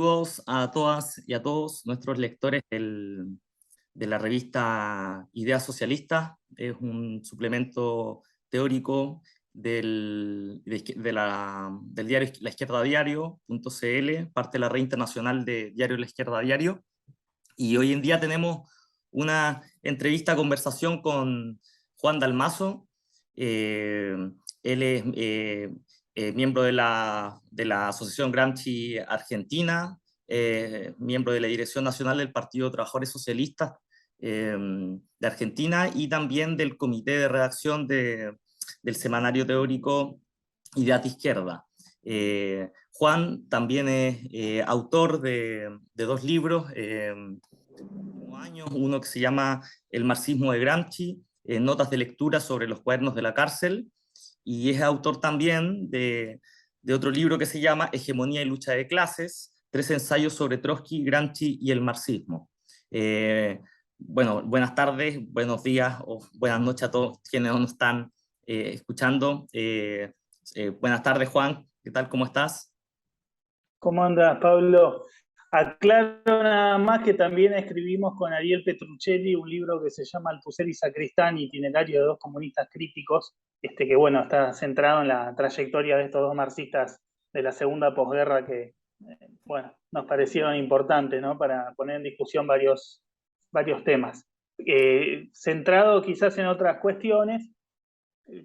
Saludos a todas y a todos nuestros lectores de la revista Ideas Socialistas. Es un suplemento teórico del diario La Izquierda Diario.cl, parte de la red internacional de Diario La Izquierda Diario. Y hoy en día tenemos una entrevista, conversación con Juan Dalmazo. Él es miembro de la Asociación Gramsci Argentina, miembro de la Dirección Nacional del Partido de Trabajadores Socialistas de Argentina y también del comité de redacción del semanario teórico Ideas de Izquierda. Juan también es autor de dos libros, años, uno que se llama El marxismo de Gramsci, notas de lectura sobre los cuadernos de la cárcel, y es autor también de otro libro que se llama Hegemonía y lucha de clases, 3 ensayos sobre Trotsky, Gramsci y el marxismo. Bueno, buenas tardes, buenos días o buenas noches a todos quienes nos están escuchando. Buenas tardes, Juan, ¿qué tal? ¿Cómo estás? ¿Cómo andas, Pablo? Aclaro nada más que también escribimos con Ariel Petruccelli un libro que se llama Althusser y Sacristán, itinerario de dos comunistas críticos, que bueno, está centrado en la trayectoria de estos dos marxistas de la segunda posguerra que, bueno, nos parecieron importantes, ¿no? Para poner en discusión varios temas. Centrado quizás en otras cuestiones,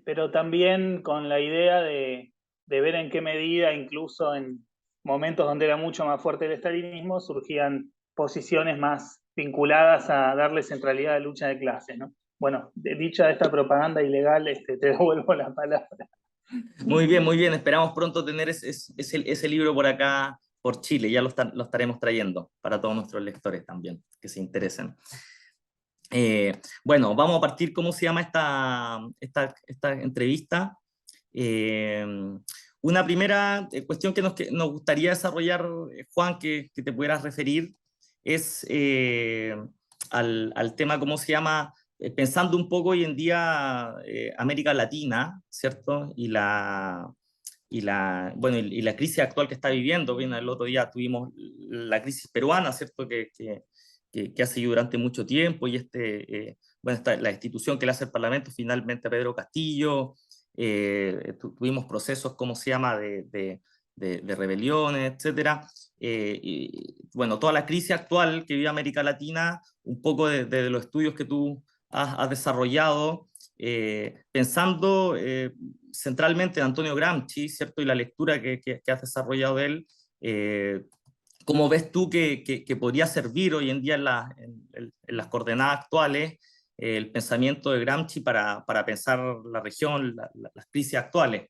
pero también con la idea de ver en qué medida, incluso en momentos donde era mucho más fuerte el estalinismo, surgían posiciones más vinculadas a darle centralidad a la lucha de clases, ¿no? Bueno, dicha esta propaganda ilegal, te devuelvo la palabra. Muy bien, esperamos pronto tener ese libro por acá, por Chile, ya lo estaremos trayendo para todos nuestros lectores también, que se interesen. Bueno, vamos a partir, ¿cómo se llama esta entrevista? Una primera cuestión que nos gustaría desarrollar, Juan, que te pudieras referir, es al tema, ¿cómo se llama? Pensando un poco hoy en día América Latina, ¿cierto? Bueno, y la crisis actual que está viviendo. Bien, el otro día tuvimos la crisis peruana, ¿cierto? Que ha seguido durante mucho tiempo, y bueno, la institución que le hace el Parlamento finalmente a Pedro Castillo. Tuvimos procesos, ¿cómo se llama?, de rebeliones, etcétera. Y, bueno, toda la crisis actual que vive América Latina, un poco de los estudios que tú has desarrollado, pensando centralmente en Antonio Gramsci, ¿cierto? Y la lectura que has desarrollado de él. ¿Cómo ves tú que podría servir hoy en día en las coordenadas actuales el pensamiento de Gramsci para pensar la región, las crisis actuales?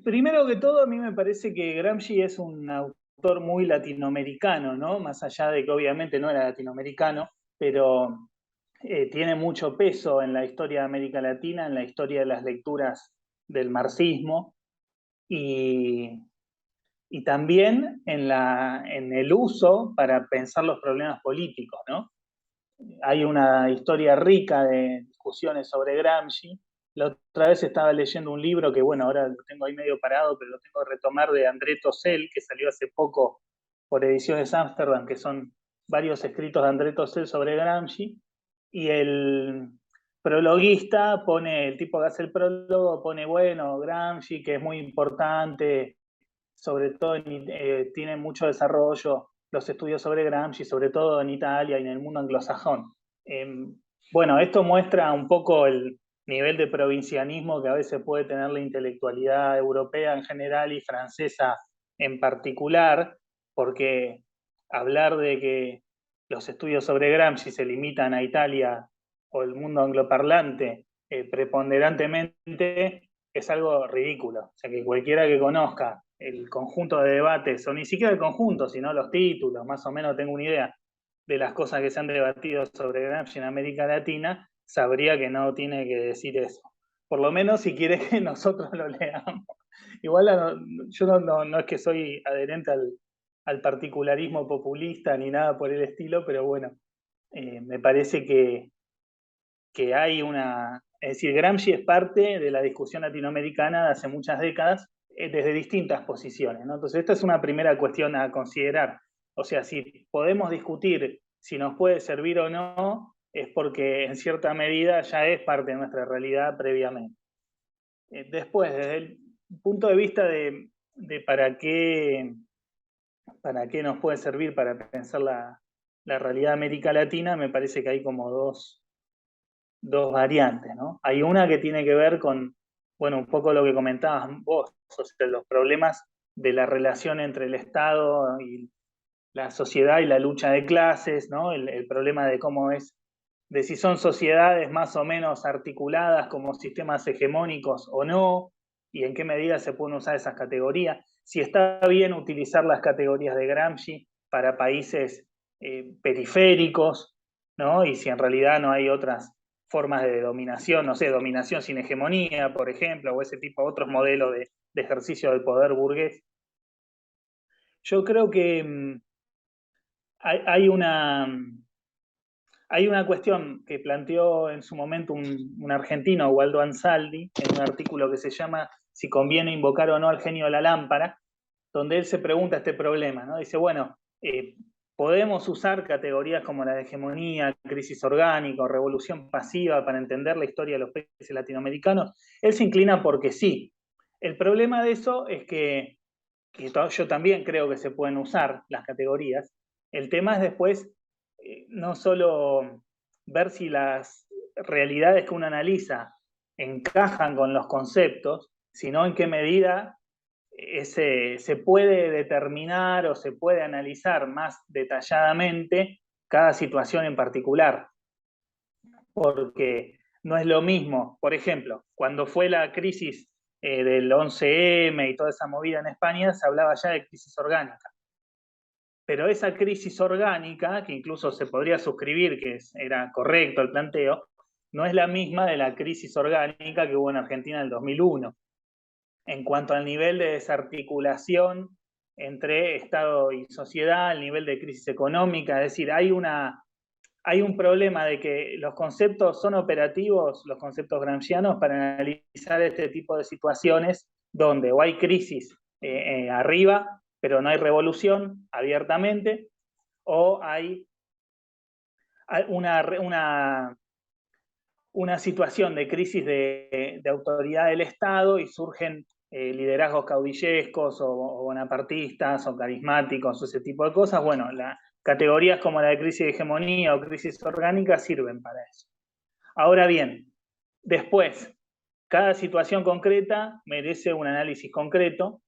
Primero que todo, a mí me parece que Gramsci es un autor muy latinoamericano, ¿no? Más allá de que obviamente no era latinoamericano, pero tiene mucho peso en la historia de América Latina, en la historia de las lecturas del marxismo y, y también en el uso para pensar los problemas políticos, ¿no? Hay una historia rica de discusiones sobre Gramsci. La otra vez estaba leyendo un libro que, bueno, ahora lo tengo ahí medio parado, pero lo tengo que retomar, de André Tossell, que salió hace poco por Ediciones Ámsterdam, que son varios escritos de André Tossell sobre Gramsci. Y el prologuista pone, el tipo que hace el prólogo pone, bueno, Gramsci, que es muy importante, sobre todo tiene mucho desarrollo los estudios sobre Gramsci, sobre todo en Italia y en el mundo anglosajón. Bueno, esto muestra un poco el nivel de provincianismo que a veces puede tener la intelectualidad europea en general y francesa en particular, porque hablar de que los estudios sobre Gramsci se limitan a Italia o el mundo angloparlante preponderantemente es algo ridículo. O sea, que cualquiera que conozca el conjunto de debates, o ni siquiera el conjunto, sino los títulos, más o menos tengo una idea de las cosas que se han debatido sobre Gramsci en América Latina, sabría que no tiene que decir eso. Por lo menos si quiere que nosotros lo leamos. Igual yo no es que soy adherente al particularismo populista ni nada por el estilo, pero bueno, me parece que hay una... Es decir, Gramsci es parte de la discusión latinoamericana de hace muchas décadas, desde distintas posiciones, ¿no? Entonces, esta es una primera cuestión a considerar. O sea, si podemos discutir si nos puede servir o no, es porque en cierta medida ya es parte de nuestra realidad previamente. Después, desde el punto de vista de para qué nos puede servir para pensar la realidad de América Latina, me parece que hay como dos variantes, ¿no? Hay una que tiene que ver con, bueno, un poco lo que comentabas vos, o sea, los problemas de la relación entre el Estado y la sociedad y la lucha de clases, ¿no? El problema de cómo es, de si son sociedades más o menos articuladas como sistemas hegemónicos o no, y en qué medida se pueden usar esas categorías, si está bien utilizar las categorías de Gramsci para países periféricos, ¿no? Y si en realidad no hay otras formas de dominación, no sé, dominación sin hegemonía, por ejemplo, o ese tipo, otros modelos de ejercicio del poder burgués. Yo creo que hay una cuestión que planteó en su momento un argentino, Waldo Ansaldi, en un artículo que se llama Si conviene invocar o no al genio de la lámpara, donde él se pregunta este problema, ¿no? Dice, bueno, ¿podemos usar categorías como la de hegemonía, crisis orgánica o revolución pasiva para entender la historia de los países latinoamericanos? Él se inclina porque sí. El problema de eso es que yo también creo que se pueden usar las categorías. El tema es después no solo ver si las realidades que uno analiza encajan con los conceptos, sino en qué medida se puede determinar o se puede analizar más detalladamente cada situación en particular. Porque no es lo mismo, por ejemplo, cuando fue la crisis del 11M y toda esa movida en España, se hablaba ya de crisis orgánica. Pero esa crisis orgánica, que incluso se podría suscribir que era correcto el planteo, no es la misma de la crisis orgánica que hubo en Argentina en el 2001. En cuanto al nivel de desarticulación entre Estado y sociedad, el nivel de crisis económica, es decir, hay un problema de que los conceptos son operativos, los conceptos gramscianos, para analizar este tipo de situaciones donde o hay crisis arriba, pero no hay revolución abiertamente, o hay una situación de crisis de autoridad del Estado y surgen liderazgos caudillescos o bonapartistas o carismáticos o ese tipo de cosas. Bueno, categorías como la de crisis de hegemonía o crisis orgánica sirven para eso. Ahora bien, después, cada situación concreta merece un análisis concreto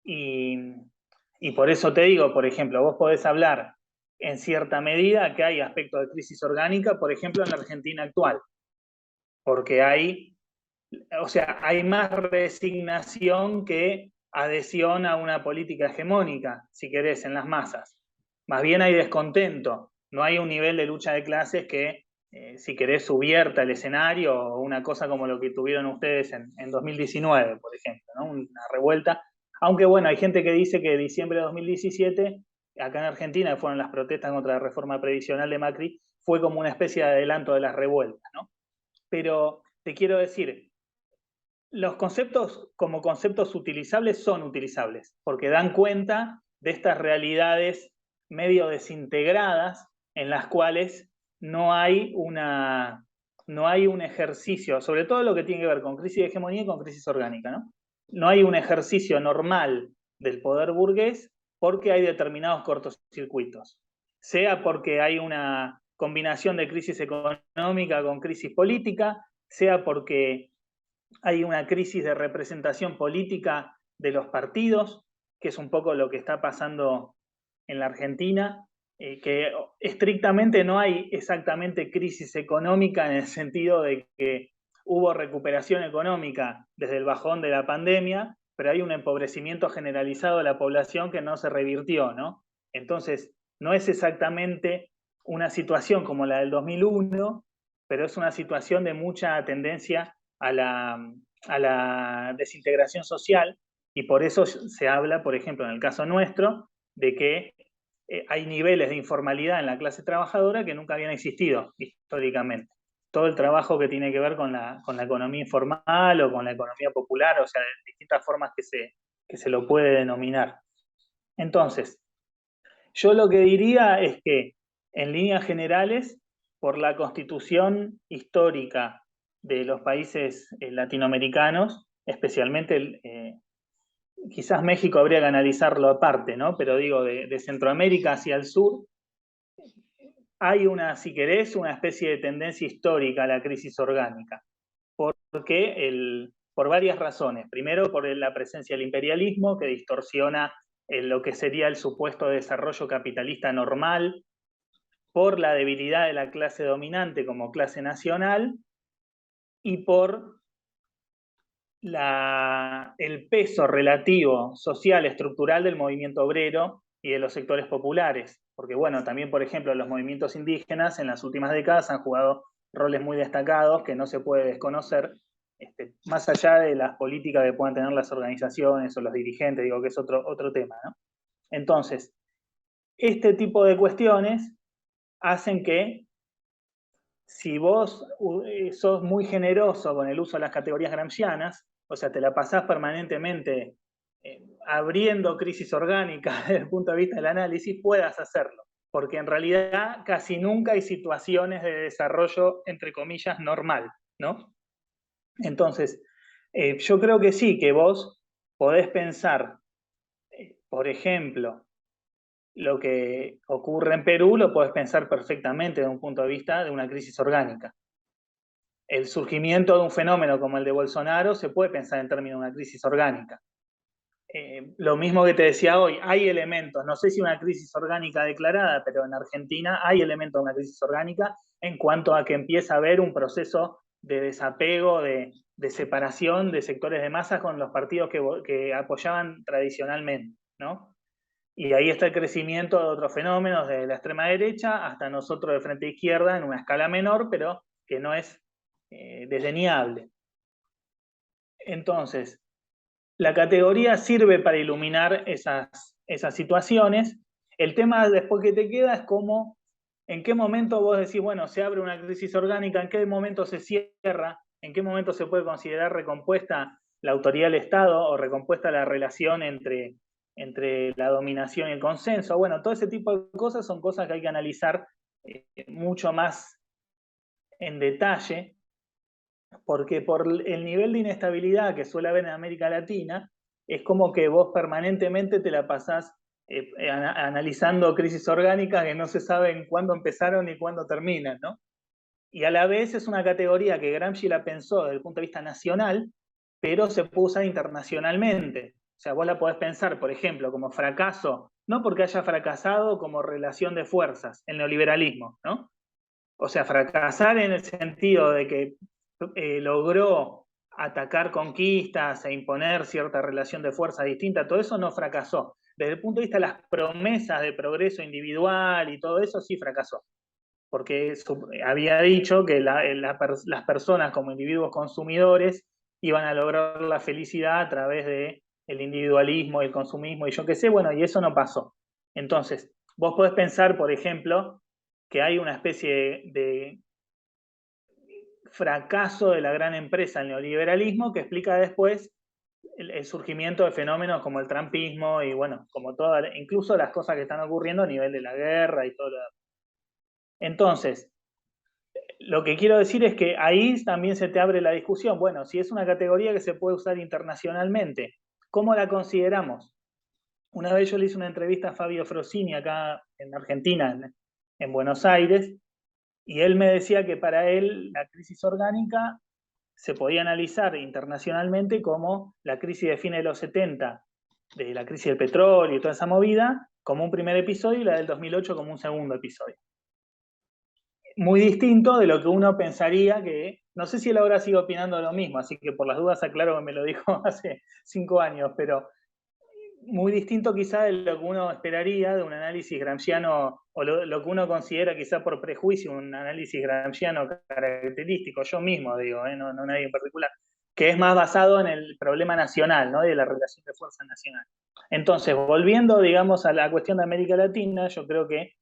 y por eso te digo, por ejemplo, vos podés hablar en cierta medida que hay aspectos de crisis orgánica, por ejemplo, en la Argentina actual, porque hay más resignación que adhesión a una política hegemónica, si querés, en las masas. Más bien hay descontento, no hay un nivel de lucha de clases que, si querés, subvierta el escenario, o una cosa como lo que tuvieron ustedes en 2019, por ejemplo, ¿no? Una revuelta. Aunque bueno, hay gente que dice que diciembre de 2017, acá en Argentina, que fueron las protestas contra la reforma previsional de Macri, fue como una especie de adelanto de las revueltas, ¿no? Pero te quiero decir, los conceptos como conceptos utilizables son utilizables, porque dan cuenta de estas realidades medio desintegradas en las cuales no hay un ejercicio, sobre todo lo que tiene que ver con crisis de hegemonía y con crisis orgánica, ¿no? No hay un ejercicio normal del poder burgués porque hay determinados cortocircuitos, sea porque hay una combinación de crisis económica con crisis política, sea porque hay una crisis de representación política de los partidos, que es un poco lo que está pasando en la Argentina, que estrictamente no hay exactamente crisis económica en el sentido de que hubo recuperación económica desde el bajón de la pandemia, pero hay un empobrecimiento generalizado de la población que no se revirtió, ¿no? Entonces, no es exactamente una situación como la del 2001, pero es una situación de mucha tendencia a la desintegración social, y por eso se habla, por ejemplo, en el caso nuestro, de que hay niveles de informalidad en la clase trabajadora que nunca habían existido históricamente. Todo el trabajo que tiene que ver con la economía informal o con la economía popular, o sea, de distintas formas que que se lo puede denominar. Entonces, yo lo que diría es que, en líneas generales, por la constitución histórica de los países latinoamericanos, especialmente quizás México habría que analizarlo aparte, ¿no? Pero digo, de Centroamérica hacia el sur, hay si querés, una especie de tendencia histórica a la crisis orgánica. Por varias razones. Primero, por la presencia del imperialismo, que distorsiona lo que sería el supuesto desarrollo capitalista normal, por la debilidad de la clase dominante como clase nacional, y por el peso relativo social estructural del movimiento obrero y de los sectores populares. Porque bueno, también por ejemplo los movimientos indígenas en las últimas décadas han jugado roles muy destacados que no se puede desconocer, más allá de las políticas que puedan tener las organizaciones o los dirigentes, digo que es otro tema, ¿no? Entonces, este tipo de cuestiones hacen que, si vos sos muy generoso con el uso de las categorías gramscianas, o sea, te la pasás permanentemente abriendo crisis orgánica desde el punto de vista del análisis, puedas hacerlo. Porque en realidad casi nunca hay situaciones de desarrollo, entre comillas, normal, ¿no? Entonces, yo creo que sí, que vos podés pensar, por ejemplo, lo que ocurre en Perú, lo podés pensar perfectamente desde un punto de vista de una crisis orgánica. El surgimiento de un fenómeno como el de Bolsonaro se puede pensar en términos de una crisis orgánica. Lo mismo que te decía hoy, hay elementos, no sé si una crisis orgánica declarada, pero en Argentina hay elementos de una crisis orgánica en cuanto a que empieza a haber un proceso de desapego, de separación de sectores de masas con los partidos que apoyaban tradicionalmente, ¿no? Y ahí está el crecimiento de otros fenómenos, de la extrema derecha hasta nosotros de frente izquierda, en una escala menor, pero que no es desdeñable. Entonces, la categoría sirve para iluminar esas situaciones. El tema después que te queda es cómo, en qué momento vos decís, bueno, se abre una crisis orgánica, en qué momento se cierra, en qué momento se puede considerar recompuesta la autoridad del Estado o recompuesta la relación entre la dominación y el consenso. Bueno, todo ese tipo de cosas son cosas que hay que analizar mucho más en detalle, porque por el nivel de inestabilidad que suele haber en América Latina, es como que vos permanentemente te la pasás analizando crisis orgánicas que no se saben cuándo empezaron ni cuándo terminan, ¿no? Y a la vez es una categoría que Gramsci la pensó desde el punto de vista nacional, pero se puede usar internacionalmente. O sea, vos la podés pensar, por ejemplo, como fracaso, no porque haya fracasado como relación de fuerzas, el neoliberalismo, ¿no? O sea, fracasar en el sentido de que logró atacar conquistas e imponer cierta relación de fuerza distinta, todo eso no fracasó. Desde el punto de vista de las promesas de progreso individual y todo eso, sí fracasó. Porque había dicho que las personas como individuos consumidores iban a lograr la felicidad a través del individualismo, el consumismo y yo qué sé, bueno, y eso no pasó. Entonces, vos podés pensar, por ejemplo, que hay una especie de fracaso de la gran empresa, el neoliberalismo, que explica después el surgimiento de fenómenos como el trumpismo y bueno, como incluso las cosas que están ocurriendo a nivel de la guerra y todo lo demás. Entonces, lo que quiero decir es que ahí también se te abre la discusión. Bueno, si es una categoría que se puede usar internacionalmente, ¿cómo la consideramos? Una vez yo le hice una entrevista a Fabio Frosini acá en Argentina, en Buenos Aires, y él me decía que para él la crisis orgánica se podía analizar internacionalmente como la crisis de fines de los 70, de la crisis del petróleo y toda esa movida, como un primer episodio, y la del 2008 como un segundo episodio. Muy distinto de lo que uno pensaría que, no sé si él ahora sigue opinando lo mismo, así que por las dudas aclaro que me lo dijo hace 5 años, pero muy distinto quizá de lo que uno esperaría de un análisis gramsciano, o lo que uno considera quizá por prejuicio un análisis gramsciano característico, yo mismo digo, no nadie en particular, que es más basado en el problema nacional, ¿no? De la relación de fuerza nacional. Entonces, volviendo, digamos, a la cuestión de América Latina, yo creo que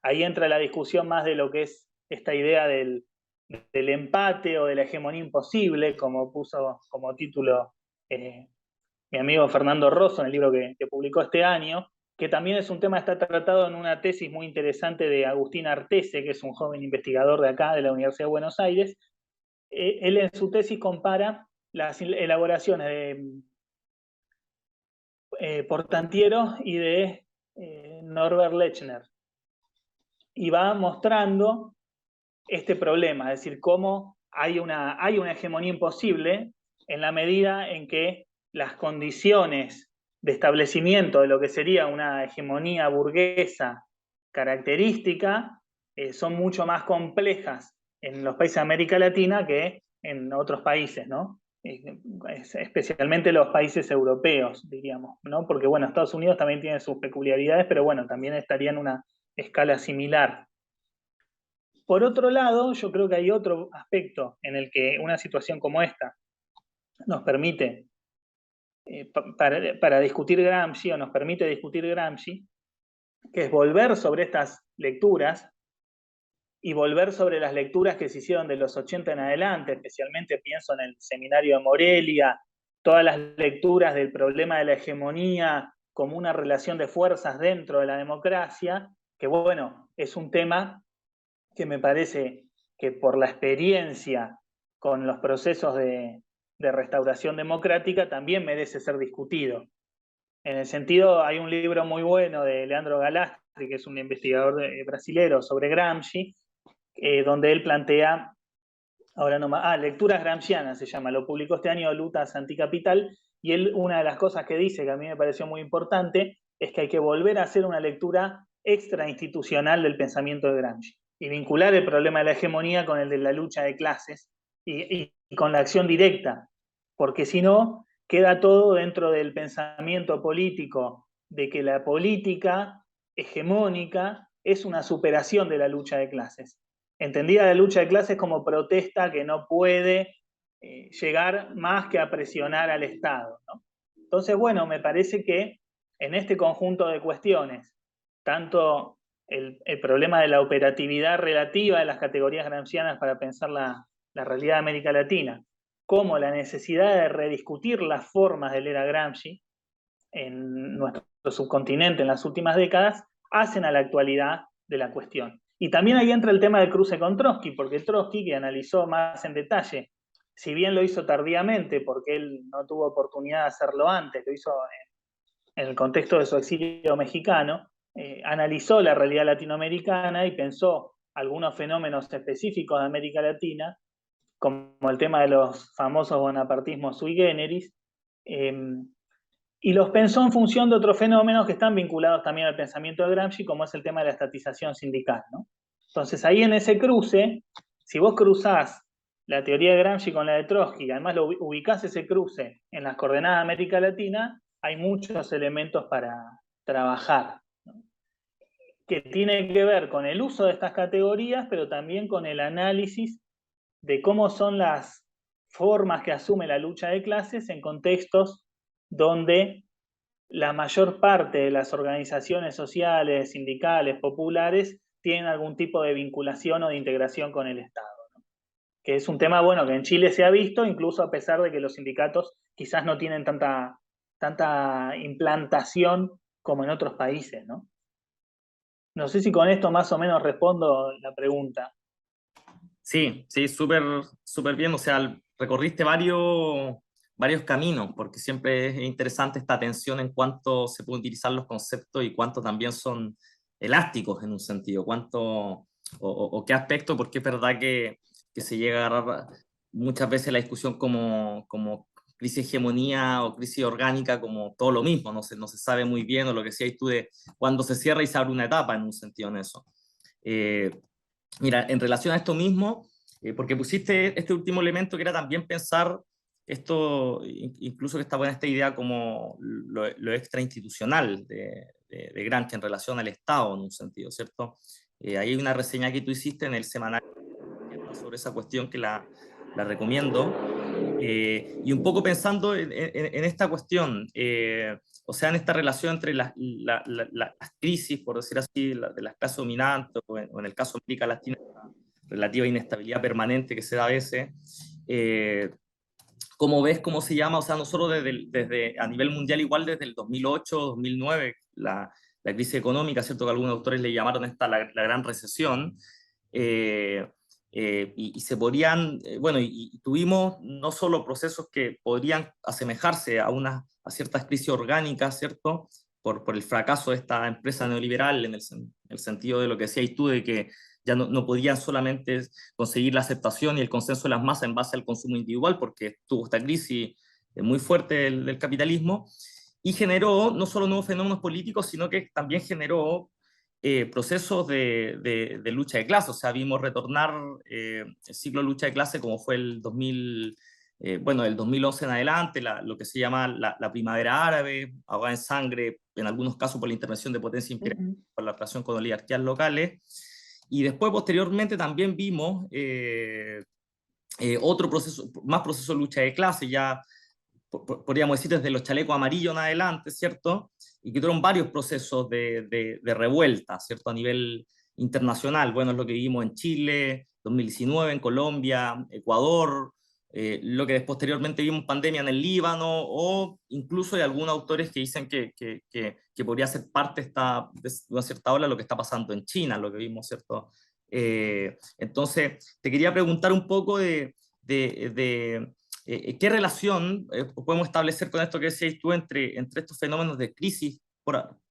ahí entra la discusión más de lo que es esta idea del empate o de la hegemonía imposible, como puso como título mi amigo Fernando Rosso en el libro que publicó este año, que también es un tema que está tratado en una tesis muy interesante de Agustín Artese, que es un joven investigador de acá, de la Universidad de Buenos Aires. Él en su tesis compara las elaboraciones de Portantiero y de Norbert Lechner, y va mostrando este problema, es decir, cómo hay una hegemonía imposible en la medida en que las condiciones de establecimiento de lo que sería una hegemonía burguesa característica son mucho más complejas en los países de América Latina que en otros países, ¿no? Especialmente los países europeos, diríamos, ¿no? Porque, bueno, Estados Unidos también tiene sus peculiaridades, pero bueno, también estaría en una escala similar. Por otro lado, yo creo que hay otro aspecto en el que una situación como esta nos permite, para discutir Gramsci, o nos permite discutir Gramsci, que es volver sobre estas lecturas y volver sobre las lecturas que se hicieron de los 80 en adelante, especialmente pienso en el seminario de Morelia, todas las lecturas del problema de la hegemonía como una relación de fuerzas dentro de la democracia, que bueno, es un tema que me parece que por la experiencia con los procesos de restauración democrática también merece ser discutido. En el sentido, hay un libro muy bueno de Leandro Galastri, que es un investigador brasilero, sobre Gramsci, donde él plantea, ahora no más, Lecturas Gramscianas se llama, lo publicó este año Lutas Anticapital, y él, una de las cosas que dice, que a mí me pareció muy importante, es que hay que volver a hacer una lectura extrainstitucional del pensamiento de Gramsci y vincular el problema de la hegemonía con el de la lucha de clases y con la acción directa, porque si no, queda todo dentro del pensamiento político de que la política hegemónica es una superación de la lucha de clases. Entendida la lucha de clases como protesta que no puede llegar más que a presionar al Estado, ¿no? Entonces, bueno, me parece que en este conjunto de cuestiones, tanto el problema de la operatividad relativa de las categorías gramscianas para pensar la realidad de América Latina, como la necesidad de rediscutir las formas del era Gramsci en nuestro subcontinente en las últimas décadas, hacen a la actualidad de la cuestión. Y también ahí entra el tema del cruce con Trotsky, porque Trotsky, que analizó más en detalle, si bien lo hizo tardíamente, porque él no tuvo oportunidad de hacerlo antes, lo hizo en el contexto de su exilio mexicano, analizó la realidad latinoamericana y pensó algunos fenómenos específicos de América Latina, como el tema de los famosos bonapartismos sui generis, y los pensó en función de otros fenómenos que están vinculados también al pensamiento de Gramsci, como es el tema de la estatización sindical, ¿no? Entonces, ahí en ese cruce, si vos cruzás la teoría de Gramsci con la de Trotsky, y además lo ubicás ese cruce en las coordenadas de América Latina, hay muchos elementos para trabajar, ¿no? Que tienen que ver con el uso de estas categorías, pero también con el análisis de cómo son las formas que asume la lucha de clases en contextos donde la mayor parte de las organizaciones sociales, sindicales, populares, tienen algún tipo de vinculación o de integración con el Estado, ¿no? Que es un tema, bueno, que en Chile se ha visto, incluso a pesar de que los sindicatos quizás no tienen tanta implantación como en otros países, ¿no? No sé si con esto más o menos respondo la pregunta. Sí, sí, súper súper bien. O sea, recorriste varios caminos, porque siempre es interesante esta tensión en cuánto se pueden utilizar los conceptos y cuánto también son elásticos en un sentido, cuánto o qué aspecto, porque es verdad que se llega a agarrar muchas veces la discusión como crisis hegemonía o crisis orgánica como todo lo mismo, no se sabe muy bien, o lo que decías tú de cuando se cierra y se abre una etapa en un sentido en eso. Eh, Mira, en relación a esto mismo, porque pusiste este último elemento que era también pensar esto, incluso que está buena esta idea como lo extrainstitucional de Gramsci en relación al Estado, en un sentido, ¿cierto? Ahí hay una reseña que tú hiciste en el semanario sobre esa cuestión que la recomiendo. Y un poco pensando en esta cuestión, o sea, en esta relación entre las crisis, por decir así, de las clases dominantes, o en el caso de América Latina, relativa inestabilidad permanente que se da a veces, ¿Cómo ves cómo se llama? O sea, nosotros desde a nivel mundial, igual desde el 2008, 2009, la crisis económica, ¿cierto? Que algunos autores le llamaron esta la gran recesión, eh, y se podrían, bueno, y tuvimos no solo procesos que podrían asemejarse a ciertas crisis orgánicas, ¿cierto? Por el fracaso de esta empresa neoliberal en el sentido de lo que decías tú, de que ya no podían solamente conseguir la aceptación y el consenso de las masas en base al consumo individual, porque tuvo esta crisis muy fuerte del capitalismo, y generó no solo nuevos fenómenos políticos, sino que también generó procesos de lucha de clase. O sea, vimos retornar el ciclo de lucha de clase como fue el 2000, bueno, del 2011 en adelante, lo que se llama la primavera árabe, ahogada en sangre, en algunos casos por la intervención de potencia imperial, por la relación con oligarquías locales. Y después, posteriormente, también vimos otro proceso, más proceso de lucha de clase, ya podríamos decir desde los chalecos amarillos en adelante, ¿cierto? Y que tuvieron varios procesos de revuelta, ¿cierto? A nivel internacional. Bueno, es lo que vivimos en Chile, 2019, en Colombia, Ecuador, lo que posteriormente vimos pandemia en el Líbano, o incluso hay algunos autores que dicen que podría ser parte de una cierta ola lo que está pasando en China, lo que vimos, ¿cierto? Entonces, te quería preguntar un poco de ¿qué relación podemos establecer con esto que decías tú entre estos fenómenos de crisis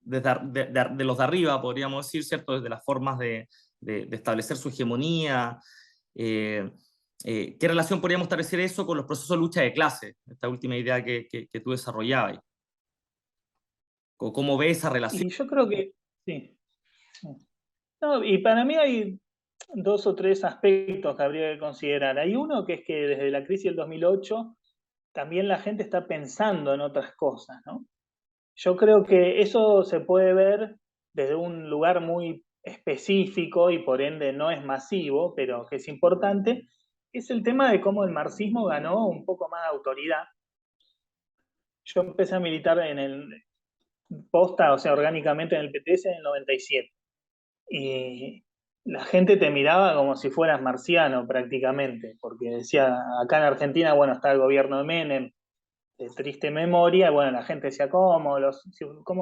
de los de arriba, podríamos decir, ¿cierto? Desde las formas de establecer su hegemonía. eh, ¿Qué relación podríamos establecer eso con los procesos de lucha de clase? Esta última idea que tú desarrollabas. ¿Cómo ves esa relación? Y yo creo que sí. Sí. No, y para mí hay dos o tres aspectos que habría que considerar. Hay uno que es que desde la crisis del 2008 también la gente está pensando en otras cosas, ¿no? Yo creo que eso se puede ver desde un lugar muy específico y por ende no es masivo, pero que es importante, es el tema de cómo el marxismo ganó un poco más de autoridad. Yo empecé a militar en el posta, o sea, orgánicamente en el PTS en el 97. Y la gente te miraba como si fueras marciano prácticamente, porque decía, acá en Argentina, bueno, está el gobierno de Menem, de triste memoria, bueno, la gente decía, ¿cómo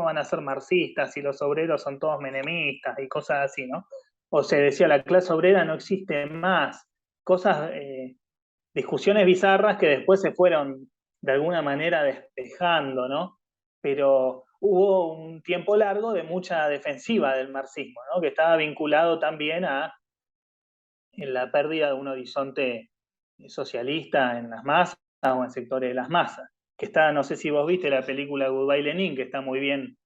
van a ser marxistas si los obreros son todos menemistas y cosas así, ¿no? O se decía, la clase obrera no existe más, cosas, discusiones bizarras que después se fueron de alguna manera despejando, ¿no? Pero hubo un tiempo largo de mucha defensiva del marxismo, ¿no? Que estaba vinculado también a en la pérdida de un horizonte socialista en las masas o en sectores de las masas. Que está, no sé si vos viste la película Goodbye Lenin, que está muy bien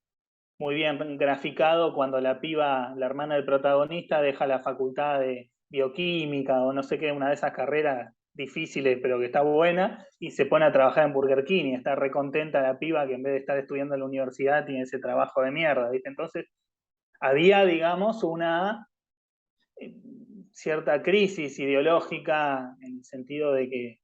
graficado cuando la piba, la hermana del protagonista, deja la facultad de bioquímica o no sé qué, una de esas carreras difíciles pero que está buena, y se pone a trabajar en Burger King y está recontenta la piba que en vez de estar estudiando en la universidad tiene ese trabajo de mierda, ¿viste? Entonces había, digamos, una cierta crisis ideológica en el sentido de que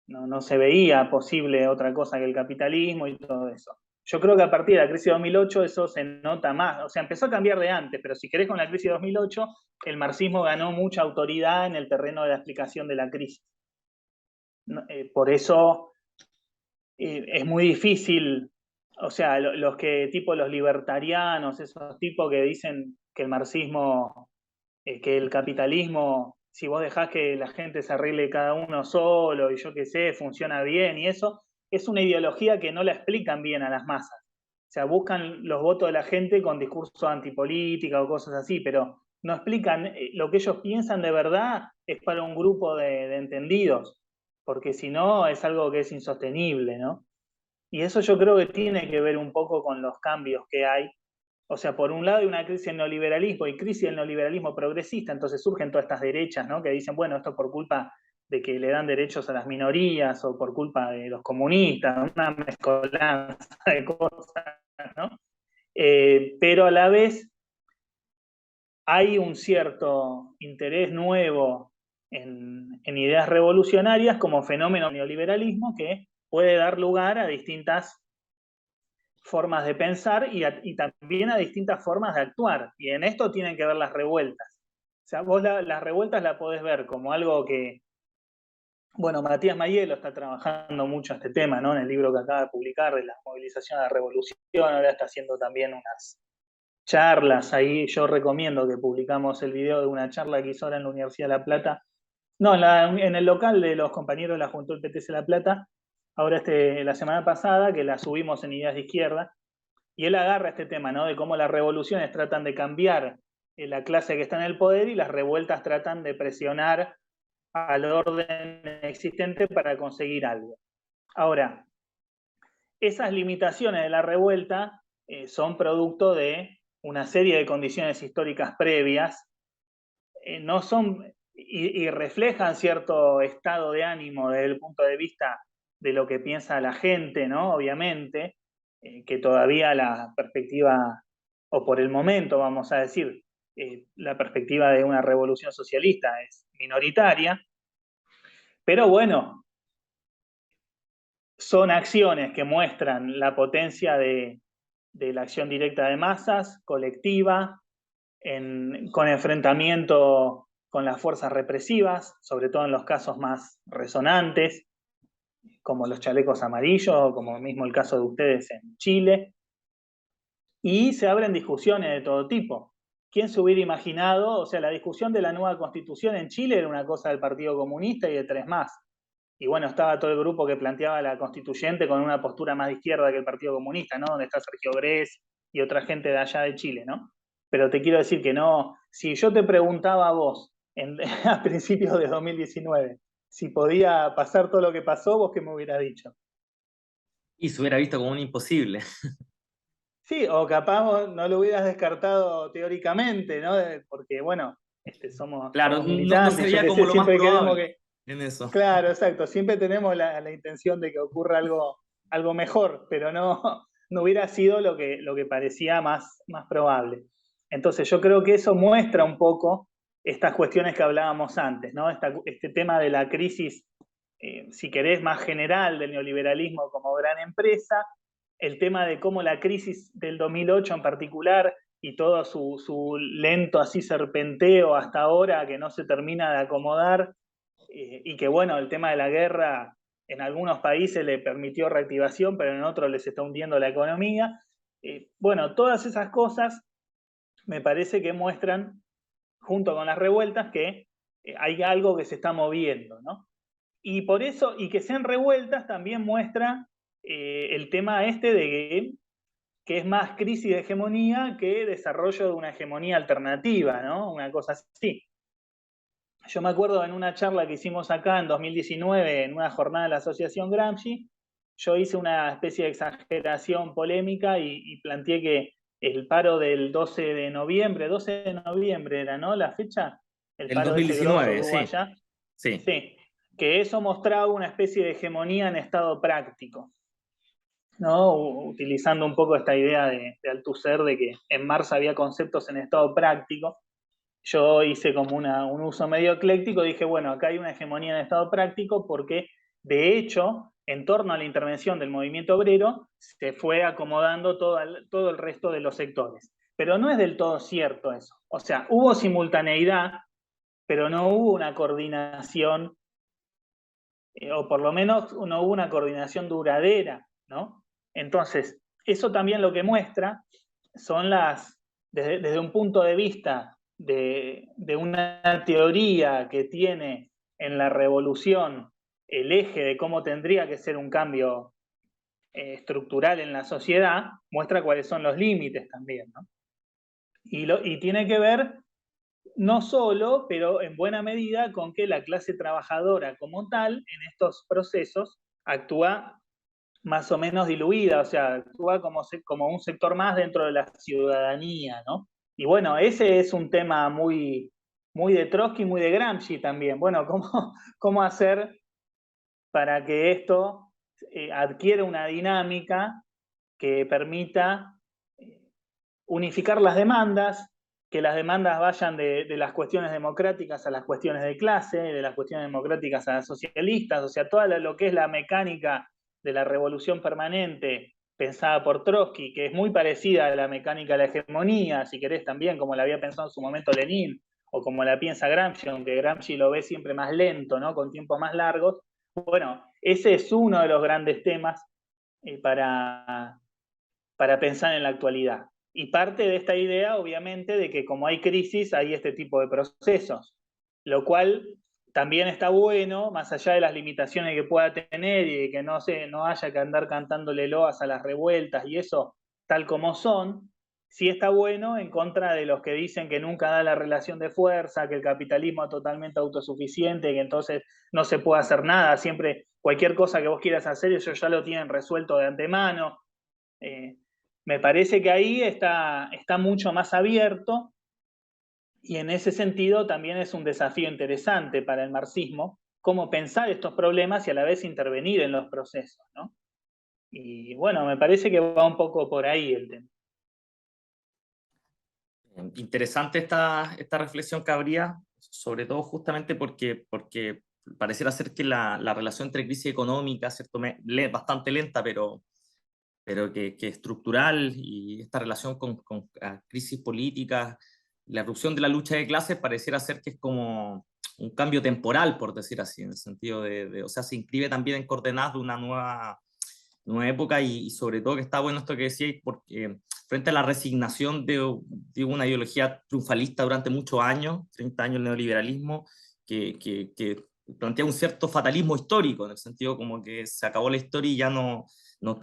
no se veía posible otra cosa que el capitalismo y todo eso. Yo creo que a partir de la crisis de 2008 eso se nota más, o sea, empezó a cambiar de antes, pero si querés con la crisis de 2008, el marxismo ganó mucha autoridad en el terreno de la explicación de la crisis. Por eso es muy difícil, o sea, los que, tipo los libertarianos, esos tipos que dicen que el marxismo, que el capitalismo, si vos dejás que la gente se arregle cada uno solo y yo qué sé, funciona bien y eso, es una ideología que no la explican bien a las masas. O sea, buscan los votos de la gente con discurso antipolítica o cosas así, pero no explican lo que ellos piensan de verdad es para un grupo de entendidos, porque si no es algo que es insostenible, ¿no? Y eso yo creo que tiene que ver un poco con los cambios que hay. O sea, por un lado hay una crisis del neoliberalismo y crisis del neoliberalismo progresista, entonces surgen todas estas derechas, ¿no? Que dicen, bueno, esto es por culpa de que le dan derechos a las minorías o por culpa de los comunistas, una mezcolanza de cosas, ¿no? Pero a la vez hay un cierto interés nuevo en ideas revolucionarias como fenómeno neoliberalismo que puede dar lugar a distintas formas de pensar y también a distintas formas de actuar. Y en esto tienen que ver las revueltas. O sea, vos las revueltas la podés ver como algo que Bueno, Matías Mayelo está trabajando mucho este tema, ¿no? En el libro que acaba de publicar de la movilización a la revolución, ahora está haciendo también unas charlas ahí. Yo recomiendo que publicamos el video de una charla que hizo ahora en la Universidad de La Plata. No, en el local de los compañeros de la Juventud del PTC La Plata, ahora la semana pasada, que la subimos en Ideas de Izquierda, y él agarra este tema, ¿no? De cómo las revoluciones tratan de cambiar la clase que está en el poder y las revueltas tratan de presionar al orden existente para conseguir algo. Ahora, esas limitaciones de la revuelta son producto de una serie de condiciones históricas previas, no son y reflejan cierto estado de ánimo desde el punto de vista de lo que piensa la gente, ¿no? Obviamente, que todavía la perspectiva, o por el momento, vamos a decir, la perspectiva de una revolución socialista es minoritaria, pero bueno, son acciones que muestran la potencia de la acción directa de masas, colectiva, con enfrentamiento con las fuerzas represivas, sobre todo en los casos más resonantes, como los chalecos amarillos, como mismo el caso de ustedes en Chile, y se abren discusiones de todo tipo. ¿Quién se hubiera imaginado? O sea, la discusión de la nueva constitución en Chile era una cosa del Partido Comunista y de tres más. Y bueno, estaba todo el grupo que planteaba la constituyente con una postura más de izquierda que el Partido Comunista, ¿no? Donde está Sergio Grés y otra gente de allá de Chile, ¿no? Pero te quiero decir que no, si yo te preguntaba a vos a principios de 2019 si podía pasar todo lo que pasó, vos qué me hubieras dicho. Y se hubiera visto como un imposible. Sí, o capaz vos no lo hubieras descartado teóricamente, ¿no? Porque, bueno, Claro, somos no militantes, yo sería qué como sé, lo más siempre queremos probable que, en eso. claro, exacto. Siempre tenemos la intención de que ocurra algo mejor, pero no, no hubiera sido lo que parecía más probable. Entonces yo creo que eso muestra un poco estas cuestiones que hablábamos antes, ¿no? Este tema de la crisis, si querés, más general del neoliberalismo como gran empresa, el tema de cómo la crisis del 2008 en particular y todo su lento así serpenteo hasta ahora que no se termina de acomodar, y que bueno, el tema de la guerra en algunos países le permitió reactivación, pero en otros les está hundiendo la economía. Bueno, todas esas cosas me parece que muestran, junto con las revueltas, que hay algo que se está moviendo, ¿no? Y por eso, y que sean revueltas, también muestra el tema este de que es más crisis de hegemonía que desarrollo de una hegemonía alternativa, ¿no? Una cosa así. Yo me acuerdo en una charla que hicimos acá en 2019, en una jornada de la Asociación Gramsci, yo hice una especie de exageración polémica y planteé que el paro del 12 de noviembre era, ¿no? La fecha, el El paro ese grosso que 2019, hubo sí, allá, sí. sí, que eso mostraba una especie de hegemonía en estado práctico, ¿no? Utilizando un poco esta idea de Althusser de que en Marx había conceptos en estado práctico. Yo hice como un uso medio ecléctico, dije, bueno, acá hay una hegemonía en estado práctico porque, de hecho, en torno a la intervención del movimiento obrero, se fue acomodando todo el resto de los sectores. Pero no es del todo cierto eso. O sea, hubo simultaneidad, pero no hubo una coordinación, o por lo menos no hubo una coordinación duradera, ¿no? Entonces, eso también lo que muestra son desde un punto de vista de una teoría que tiene en la revolución el eje de cómo tendría que ser un cambio estructural en la sociedad, muestra cuáles son los límites también, ¿no? Y tiene que ver no solo, pero en buena medida, con que la clase trabajadora como tal en estos procesos actúa más o menos diluida, o sea, actúa como un sector más dentro de la ciudadanía, ¿no? Y bueno, ese es un tema muy de Trotsky, muy de Gramsci también. Bueno, cómo hacer para que esto adquiera una dinámica que permita unificar las demandas, que las demandas vayan de las cuestiones democráticas a las cuestiones de clase, de las cuestiones democráticas a las socialistas, o sea, toda lo que es la mecánica de la revolución permanente pensada por Trotsky, que es muy parecida a la mecánica de la hegemonía, si querés también, como la había pensado en su momento Lenin, o como la piensa Gramsci, aunque Gramsci lo ve siempre más lento, ¿no? Con tiempos más largos. Bueno, ese es uno de los grandes temas para pensar en la actualidad. Y parte de esta idea, obviamente, de que como hay crisis, hay este tipo de procesos, lo cual también está bueno, más allá de las limitaciones que pueda tener y de que no haya que andar cantándole loas a las revueltas y eso tal como son, sí está bueno en contra de los que dicen que nunca da la relación de fuerza, que el capitalismo es totalmente autosuficiente, que entonces no se puede hacer nada, siempre cualquier cosa que vos quieras hacer, ellos ya lo tienen resuelto de antemano. Me parece que ahí está mucho más abierto y en ese sentido también es un desafío interesante para el marxismo, cómo pensar estos problemas y a la vez intervenir en los procesos, ¿no? Y bueno, me parece que va un poco por ahí el tema. Interesante esta reflexión que habría, sobre todo justamente porque pareciera ser que la relación entre crisis económica, ¿cierto? Bastante lenta, pero que estructural, y esta relación con crisis políticas, la erupción de la lucha de clases pareciera ser que es como un cambio temporal, por decir así, en el sentido o sea, se inscribe también en coordenadas de una nueva época y sobre todo que está bueno esto que decíais, porque frente a la resignación de una ideología triunfalista durante muchos años, 30 años el neoliberalismo, que plantea un cierto fatalismo histórico, en el sentido como que se acabó la historia y ya no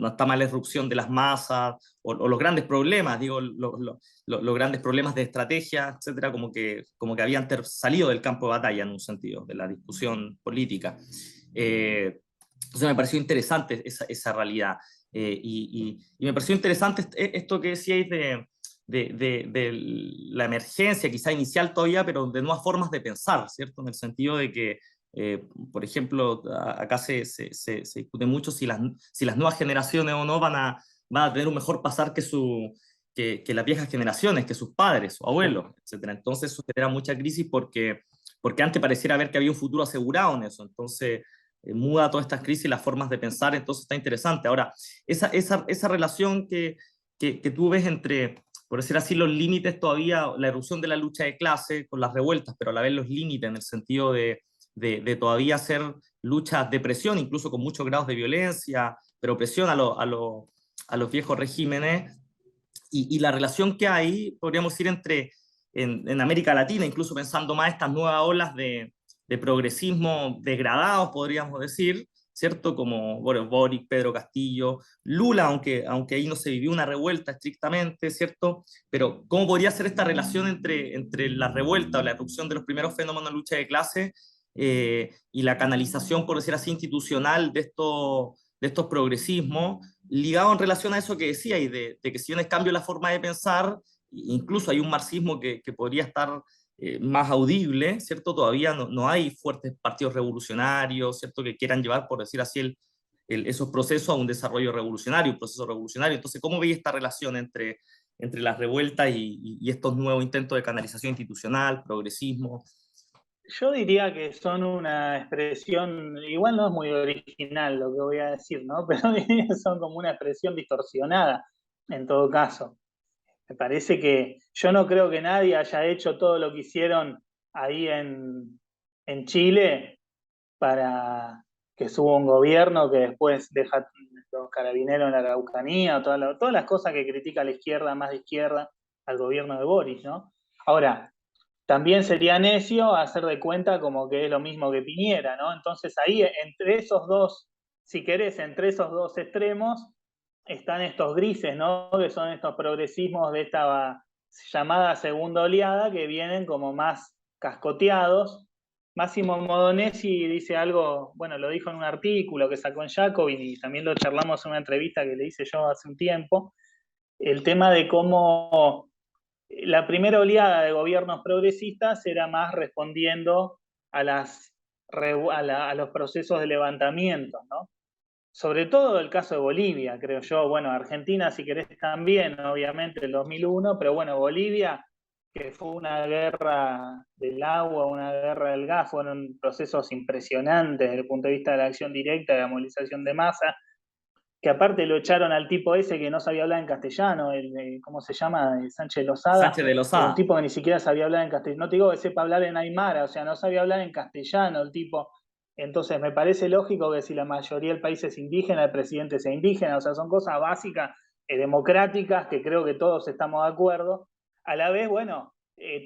está más la irrupción de las masas, o los grandes problemas, digo, los grandes problemas de estrategia, etcétera, como que habían salido del campo de batalla en un sentido, de la discusión política. Entonces me pareció interesante esa realidad. Y me pareció interesante esto que decíais de la emergencia, quizá inicial todavía, pero de nuevas formas de pensar, ¿cierto? En el sentido de que, por ejemplo, acá se discute mucho si las nuevas generaciones o no van a tener un mejor pasar que las viejas generaciones, que sus padres o abuelos, etcétera. Entonces eso genera mucha crisis porque antes pareciera haber que había un futuro asegurado en eso. Entonces muda todas estas crisis las formas de pensar, entonces está interesante. Ahora, esa relación que tú ves entre, por decir así, los límites todavía, la erupción de la lucha de clase con las revueltas, pero a la vez los límites en el sentido de todavía hacer luchas de presión, incluso con muchos grados de violencia, pero presión a los viejos regímenes, y la relación que hay, podríamos decir, en América Latina, incluso pensando más estas nuevas olas de progresismo degradados, podríamos decir, ¿cierto? Como bueno, Boric, Pedro Castillo, Lula, aunque ahí no se vivió una revuelta estrictamente, ¿cierto? Pero ¿cómo podría ser esta relación entre la revuelta o la erupción de los primeros fenómenos de lucha de clase y la canalización, por decir así, institucional de estos progresismos, ligado en relación a eso que decía, y de que si bien cambio la forma de pensar, incluso hay un marxismo que podría estar más audible, ¿cierto? Todavía no hay fuertes partidos revolucionarios, ¿cierto? Que quieran llevar, por decir así, esos procesos a un desarrollo revolucionario, un proceso revolucionario. Entonces, ¿cómo veis esta relación entre las revueltas y estos nuevos intentos de canalización institucional, progresismo? Yo diría que son una expresión, igual no es muy original lo que voy a decir, ¿no? Pero diría que son como una expresión distorsionada, en todo caso. Me parece que yo no creo que nadie haya hecho todo lo que hicieron ahí en Chile para que suba un gobierno que después deja los carabineros en la Araucanía, todas las cosas que critica la izquierda, más de izquierda, al gobierno de Boris, ¿no? Ahora, también sería necio hacer de cuenta como que es lo mismo que Piñera, ¿no? Entonces ahí, entre esos dos, si querés, entre esos dos extremos, están estos grises, ¿no? Que son estos progresismos de esta llamada segunda oleada que vienen como más cascoteados. Máximo Modonesi dice algo, bueno, lo dijo en un artículo que sacó en Jacobin y también lo charlamos en una entrevista que le hice yo hace un tiempo, el tema de cómo la primera oleada de gobiernos progresistas era más respondiendo a, a los procesos de levantamiento, ¿no? Sobre todo el caso de Bolivia, creo yo. Bueno, Argentina, si querés, también, obviamente, el 2001, pero bueno, Bolivia, que fue una guerra del agua, una guerra del gas, fueron procesos impresionantes desde el punto de vista de la acción directa, de la movilización de masa. que aparte lo echaron al tipo ese que no sabía hablar en castellano, ¿cómo se llama? Sánchez Lozada, Sánchez de era un Lozada. tipo que ni siquiera sabía hablar en castellano, no te digo que sepa hablar en aymara, o sea, no sabía hablar en castellano el tipo. Entonces me parece lógico que si la mayoría del país es indígena, el presidente sea indígena, o sea, son cosas básicas, democráticas, que creo que todos estamos de acuerdo. A la vez, bueno,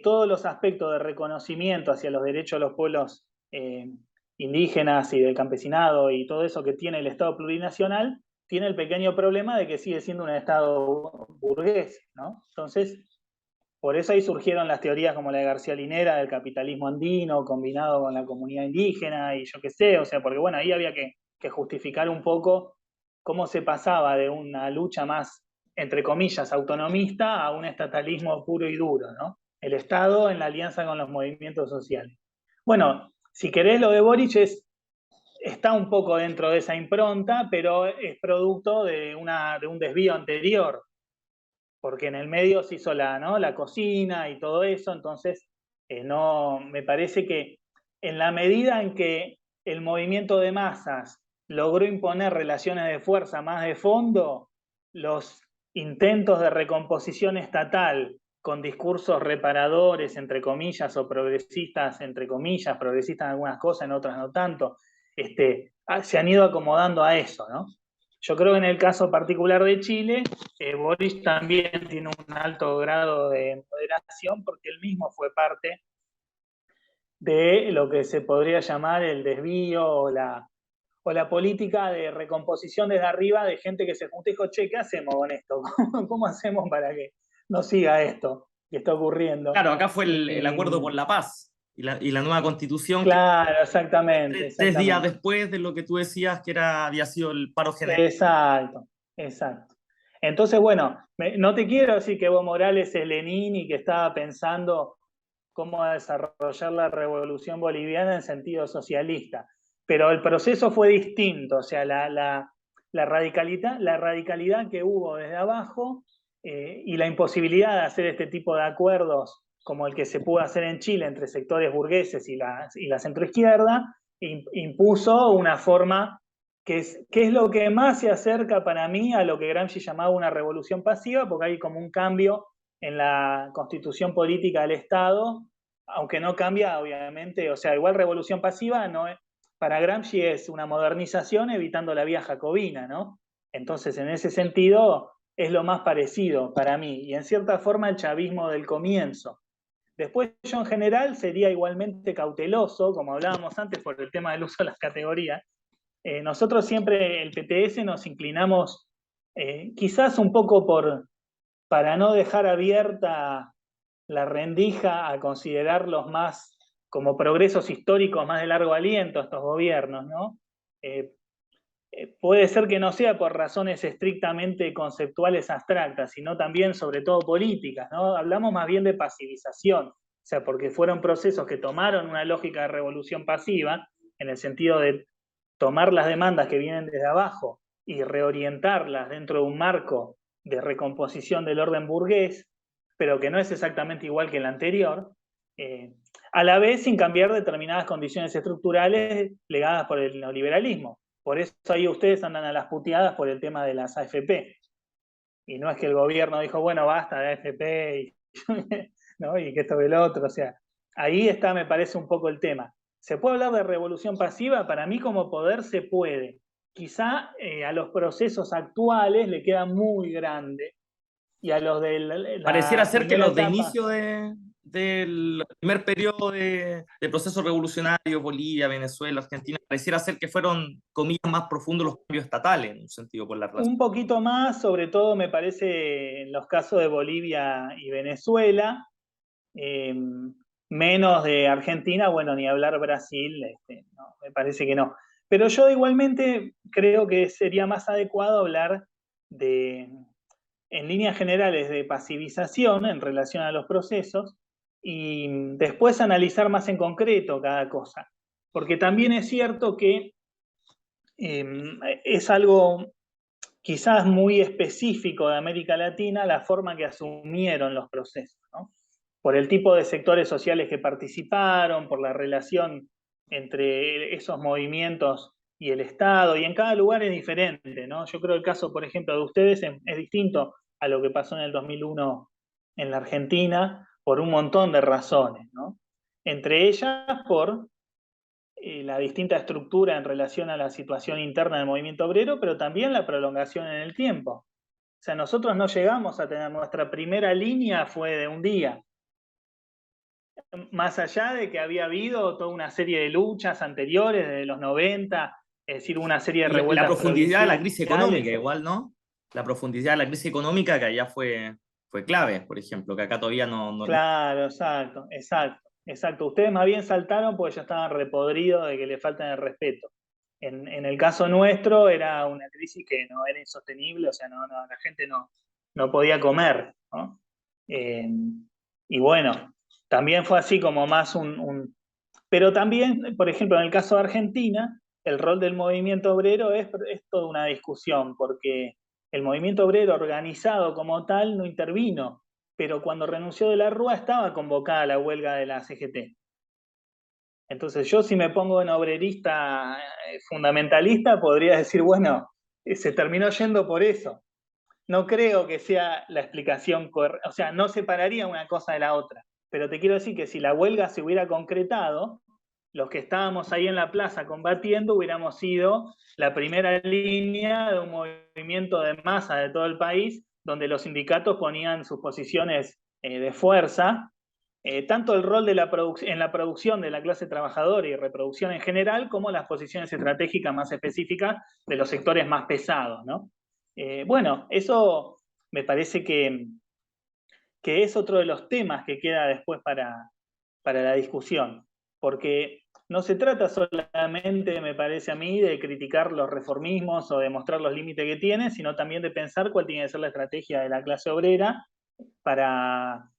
todos los aspectos de reconocimiento hacia los derechos de los pueblos indígenas y del campesinado y todo eso que tiene el Estado plurinacional, tiene el pequeño problema de que sigue siendo un Estado burgués, ¿no? Entonces, por eso ahí surgieron las teorías como la de García Linera del capitalismo andino combinado con la comunidad indígena y yo qué sé, o sea, porque bueno, ahí había que justificar un poco cómo se pasaba de una lucha más, entre comillas, autonomista a un estatalismo puro y duro, ¿no? El Estado en la alianza con los movimientos sociales. Bueno, si querés, lo de Boric está un poco dentro de esa impronta, pero es producto de un desvío anterior, porque en el medio se hizo ¿no? la cocina y todo eso, entonces no, me parece que en la medida en que el movimiento de masas logró imponer relaciones de fuerza más de fondo, los intentos de recomposición estatal con discursos reparadores, entre comillas, o progresistas, entre comillas, progresistas en algunas cosas, en otras no tanto, se han ido acomodando a eso, ¿no? Yo creo que en el caso particular de Chile, Boris también tiene un alto grado de moderación porque él mismo fue parte de lo que se podría llamar el desvío o la política de recomposición desde arriba de gente que se junta y dijo, che, ¿qué hacemos con esto? ¿Cómo hacemos para que no siga esto que está ocurriendo? Claro, acá fue el acuerdo por la paz y la nueva constitución que Claro, exactamente, tres días exactamente. después de lo que tú decías que había sido el paro general. Exacto, exacto. Entonces, bueno, no te quiero decir que Evo Morales es Lenin y que estaba pensando cómo desarrollar la revolución boliviana en sentido socialista, pero el proceso fue distinto, o sea, la radicalidad que hubo desde abajo y la imposibilidad de hacer este tipo de acuerdos como el que se pudo hacer en Chile entre sectores burgueses y la centroizquierda, impuso una forma que es lo que más se acerca para mí a lo que Gramsci llamaba una revolución pasiva, porque hay como un cambio en la constitución política del Estado, aunque no cambia, obviamente, o sea, igual revolución pasiva no es, para Gramsci es una modernización evitando la vía jacobina, ¿no? Entonces, en ese sentido, es lo más parecido para mí, y en cierta forma el chavismo del comienzo. Después yo en general sería igualmente cauteloso, como hablábamos antes, por el tema del uso de las categorías. Nosotros siempre, el PTS, nos inclinamos quizás un poco para no dejar abierta la rendija a considerarlos más como progresos históricos más de largo aliento estos gobiernos, ¿no? Eh, Puede ser que no sea por razones estrictamente conceptuales abstractas, sino también sobre todo políticas, ¿no? Hablamos más bien de pasivización, o sea, porque fueron procesos que tomaron una lógica de revolución pasiva, en el sentido de tomar las demandas que vienen desde abajo y reorientarlas dentro de un marco de recomposición del orden burgués, pero que no es exactamente igual que el anterior, a la vez sin cambiar determinadas condiciones estructurales legadas por el neoliberalismo. Por eso ahí ustedes andan a las puteadas por el tema de las AFP. Y no es que el gobierno dijo, bueno, basta de AFP y, ¿no? Y que esto y lo otro. O sea, ahí está, me parece, un poco el tema. ¿Se puede hablar de revolución pasiva? Para mí como poder se puede. Quizá a los procesos actuales le queda muy grande y a los de Pareciera la ser que primera los de etapa inicio del primer periodo de proceso revolucionario, Bolivia, Venezuela, Argentina, pareciera ser que fueron, comillas, más profundos los cambios estatales, en un sentido, por la relación. un poquito más, sobre todo me parece en los casos de Bolivia y Venezuela, eh, menos de Argentina, bueno, ni hablar Brasil, no, me parece que no. Pero yo igualmente creo que sería más adecuado hablar de, en líneas generales, de pasivización en relación a los procesos y después analizar más en concreto cada cosa. Porque también es cierto que es algo quizás muy específico de América Latina la forma que asumieron los procesos, ¿no? Por el tipo de sectores sociales que participaron, por la relación entre esos movimientos y el Estado, y en cada lugar es diferente, ¿no? Yo creo que el caso, por ejemplo, de ustedes es distinto a lo que pasó en el 2001 en la Argentina por un montón de razones, ¿no? Entre ellas por la distinta estructura en relación a la situación interna del movimiento obrero, pero también la prolongación en el tiempo. O sea, nosotros no llegamos a tener, nuestra primera línea fue de un día, más allá de que había habido toda una serie de luchas anteriores, desde los 90, es decir, una serie de Y la revueltas profundidad de la crisis económica, provinciales. igual, ¿no? La profundidad de la crisis económica que allá fue clave, por ejemplo, que acá todavía no. Claro, exacto, exacto, exacto. Ustedes más bien saltaron porque ya estaban repodridos de que le faltan el respeto. En el caso nuestro era una crisis que no era insostenible, o sea, la gente no podía comer, ¿no? Eh, y bueno, también fue así como más Pero también, por ejemplo, en el caso de Argentina, el rol del movimiento obrero es toda una discusión, porque el movimiento obrero organizado como tal no intervino, pero cuando renunció de la Rúa estaba convocada la huelga de la CGT. Entonces yo si me pongo en obrerista fundamentalista, podría decir, bueno, se terminó yendo por eso. No creo que sea la explicación correcta, o sea, no separaría una cosa de la otra, pero te quiero decir que si la huelga se hubiera concretado, los que estábamos ahí en la plaza combatiendo hubiéramos sido la primera línea de un movimiento de masa de todo el país, donde los sindicatos ponían sus posiciones de fuerza, tanto el rol de en la producción de la clase trabajadora y reproducción en general, como las posiciones estratégicas más específicas de los sectores más pesados, ¿no? Bueno, eso me parece que es otro de los temas que queda después para la discusión, porque no se trata solamente, me parece a mí, de criticar los reformismos o de mostrar los límites que tienen, sino también de pensar cuál tiene que ser la estrategia de la clase obrera para,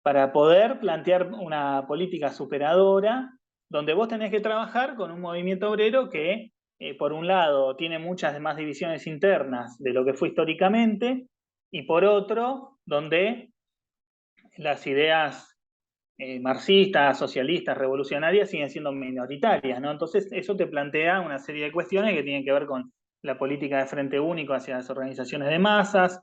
para poder plantear una política superadora, donde vos tenés que trabajar con un movimiento obrero que, por un lado, tiene muchas más divisiones internas de lo que fue históricamente, y por otro, donde las ideas marxistas, socialistas, revolucionarias siguen siendo minoritarias, ¿no? Entonces eso te plantea una serie de cuestiones que tienen que ver con la política de frente único hacia las organizaciones de masas,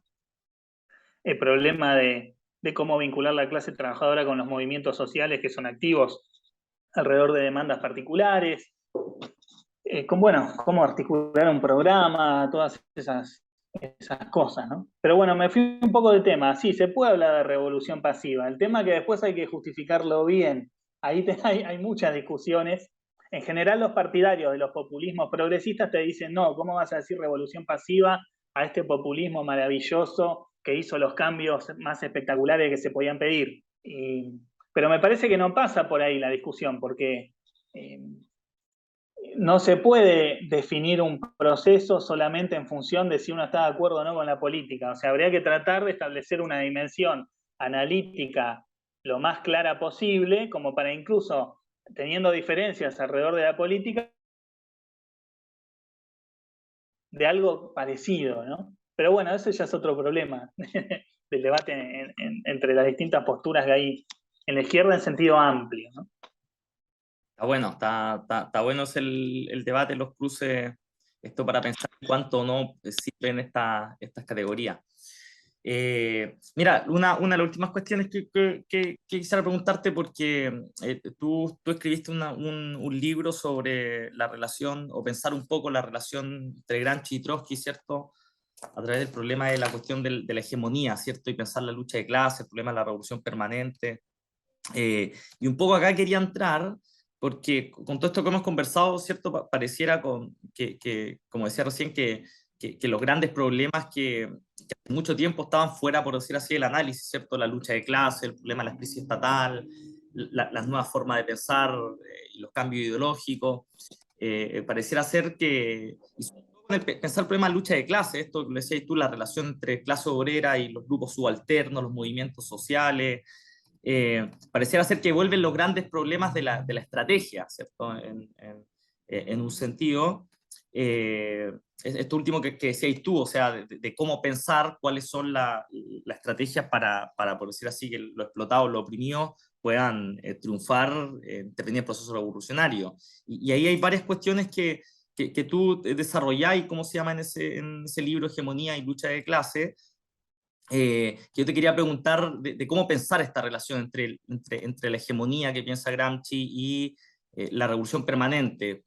el problema de cómo vincular la clase trabajadora con los movimientos sociales que son activos alrededor de demandas particulares, bueno, cómo articular un programa, todas esas cosas, ¿no? Pero bueno, me fui un poco de tema. Sí, se puede hablar de revolución pasiva. El tema que después hay que justificarlo bien. Ahí hay muchas discusiones. En general, los partidarios de los populismos progresistas te dicen, no, ¿cómo vas a decir revolución pasiva a este populismo maravilloso que hizo los cambios más espectaculares que se podían pedir? Pero me parece que no pasa por ahí la discusión, porque no se puede definir un proceso solamente en función de si uno está de acuerdo o no con la política. O sea, habría que tratar de establecer una dimensión analítica lo más clara posible, como para incluso teniendo diferencias alrededor de la política, de algo parecido, ¿no? Pero bueno, ese ya es otro problema del debate entre las distintas posturas que hay en la izquierda en sentido amplio, ¿no? Está bueno, está bueno es el debate, los cruces, esto para pensar cuánto o no sirven estas categorías. Mira, una de las últimas cuestiones que quisiera preguntarte, porque tú escribiste un libro sobre la relación, o pensar un poco la relación entre Gramsci y Trotsky, ¿cierto? A través del problema de la cuestión de la hegemonía, ¿cierto? Y pensar la lucha de clases, el problema de la revolución permanente. Y un poco acá quería entrar, porque con todo esto que hemos conversado, ¿cierto? Pareciera como decía recién, que los grandes problemas que hace mucho tiempo estaban fuera, por decir así, del análisis, ¿cierto? La lucha de clases, el problema de la crisis estatal, las nuevas formas de pensar y los cambios ideológicos, pareciera ser y sobre todo con pensar el problema de lucha de clases, esto que le decías tú, la relación entre clase obrera y los grupos subalternos, los movimientos sociales, pareciera ser que vuelven los grandes problemas de la estrategia, ¿cierto? En un sentido. Esto último que decías tú, o sea, de cómo pensar cuáles son las estrategias para, por decir así, que lo explotado, lo oprimido puedan triunfar, intervenir en el proceso revolucionario. Y ahí hay varias cuestiones que tú desarrollás, y cómo se llama en ese libro, Hegemonía y lucha de clase, que yo te quería preguntar de cómo pensar esta relación entre la hegemonía que piensa Gramsci y la revolución permanente.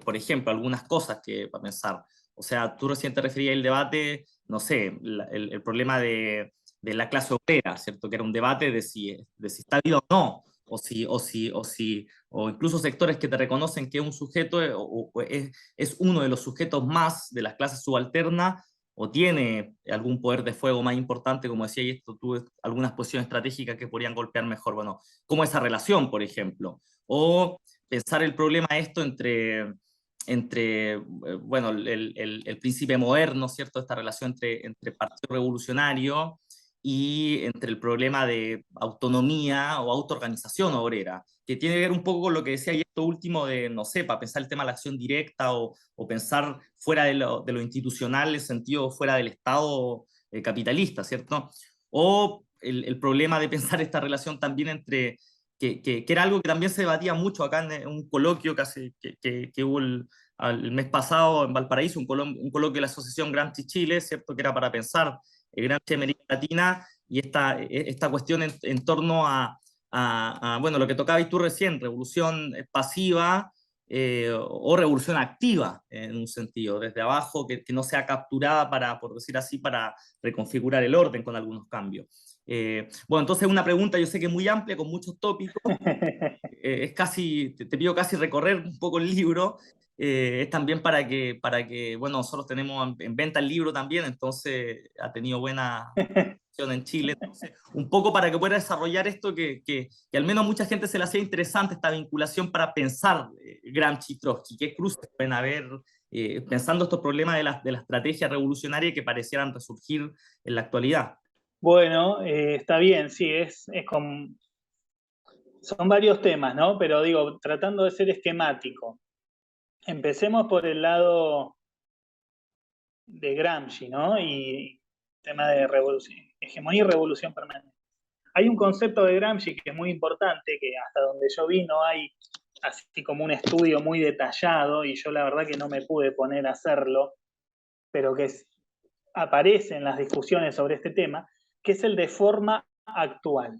Por ejemplo, algunas cosas que para pensar. O sea, tú recién te referías al debate, no sé, el problema de la clase obrera, ¿cierto? Que era un debate de si está vivo o no, o incluso sectores que te reconocen que un sujeto es uno de los sujetos más de las clases subalternas o tiene algún poder de fuego más importante, como decía, y esto tuvo algunas posiciones estratégicas que podrían golpear mejor. Bueno, como esa relación, por ejemplo, o pensar el problema esto entre bueno, el príncipe moderno, ¿cierto? Esta relación entre partido revolucionario y entre el problema de autonomía o autoorganización obrera, que tiene que ver un poco con lo que decía y esto último de, no sé, para pensar el tema de la acción directa o pensar fuera de lo institucional, en el sentido fuera del Estado capitalista, ¿cierto? O el problema de pensar esta relación también que era algo que también se debatía mucho acá en un coloquio que hubo el mes pasado en Valparaíso, un coloquio de la Asociación Gramsci Chile, ¿cierto? Que era para pensar el Gramsci América Latina y esta cuestión en torno bueno, lo que tocabas tú recién, revolución pasiva o revolución activa, en un sentido, desde abajo, que no sea capturada para, por decir así, para reconfigurar el orden con algunos cambios. Bueno, entonces una pregunta, yo sé que es muy amplia, con muchos tópicos, es casi, te pido casi recorrer un poco el libro, es también para que, bueno, nosotros tenemos en venta el libro también, entonces ha tenido buena recepción en Chile, entonces un poco para que pueda desarrollar esto que al menos mucha gente se le hacía interesante, esta vinculación para pensar Gramsci y Trotsky, qué cruces pueden haber pensando estos problemas de la estrategia revolucionaria que parecieran resurgir en la actualidad. Bueno, está bien, sí, son varios temas, ¿no? Pero digo, tratando de ser esquemático. Empecemos por el lado de Gramsci, ¿no? Y tema de revolución, hegemonía y revolución permanente. Hay un concepto de Gramsci que es muy importante, que hasta donde yo vi no hay así como un estudio muy detallado, y yo la verdad que no me pude poner a hacerlo, pero aparece en las discusiones sobre este tema, que es el de forma actual.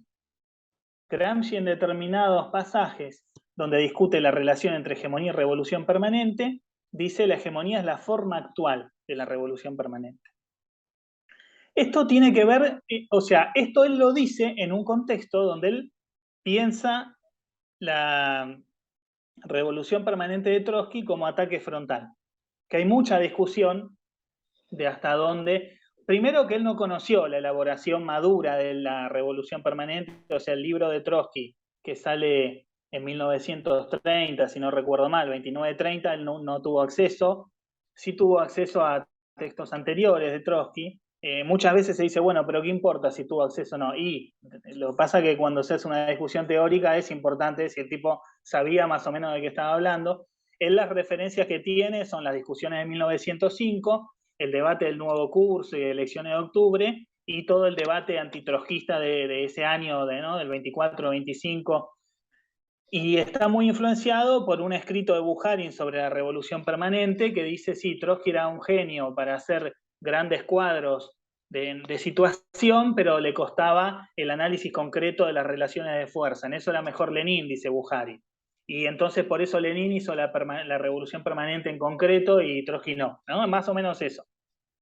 Gramsci en determinados pasajes donde discute la relación entre hegemonía y revolución permanente, dice la hegemonía es la forma actual de la revolución permanente. Esto tiene que ver, o sea, esto él lo dice en un contexto donde él piensa la revolución permanente de Trotsky como ataque frontal, que hay mucha discusión de hasta dónde, primero que él no conoció la elaboración madura de la revolución permanente, o sea, el libro de Trotsky, que sale en 1930, si no recuerdo mal, 29-30, él no tuvo acceso, sí tuvo acceso a textos anteriores de Trotsky. Muchas veces se dice, bueno, pero ¿qué importa si tuvo acceso o no? Y lo que pasa es que cuando se hace una discusión teórica es importante si el tipo sabía más o menos de qué estaba hablando. Él las referencias que tiene son las discusiones de 1905, el debate del nuevo curso y elecciones de octubre, y todo el debate antitrojista de ese año, ¿no? Del 24-25, y está muy influenciado por un escrito de Bukharin sobre la revolución permanente que dice, sí, Trotsky era un genio para hacer grandes cuadros de situación, pero le costaba el análisis concreto de las relaciones de fuerza. En eso era mejor Lenin, dice Bukharin. Y entonces por eso Lenin hizo la revolución permanente en concreto y Trotsky no, ¿no? Más o menos eso.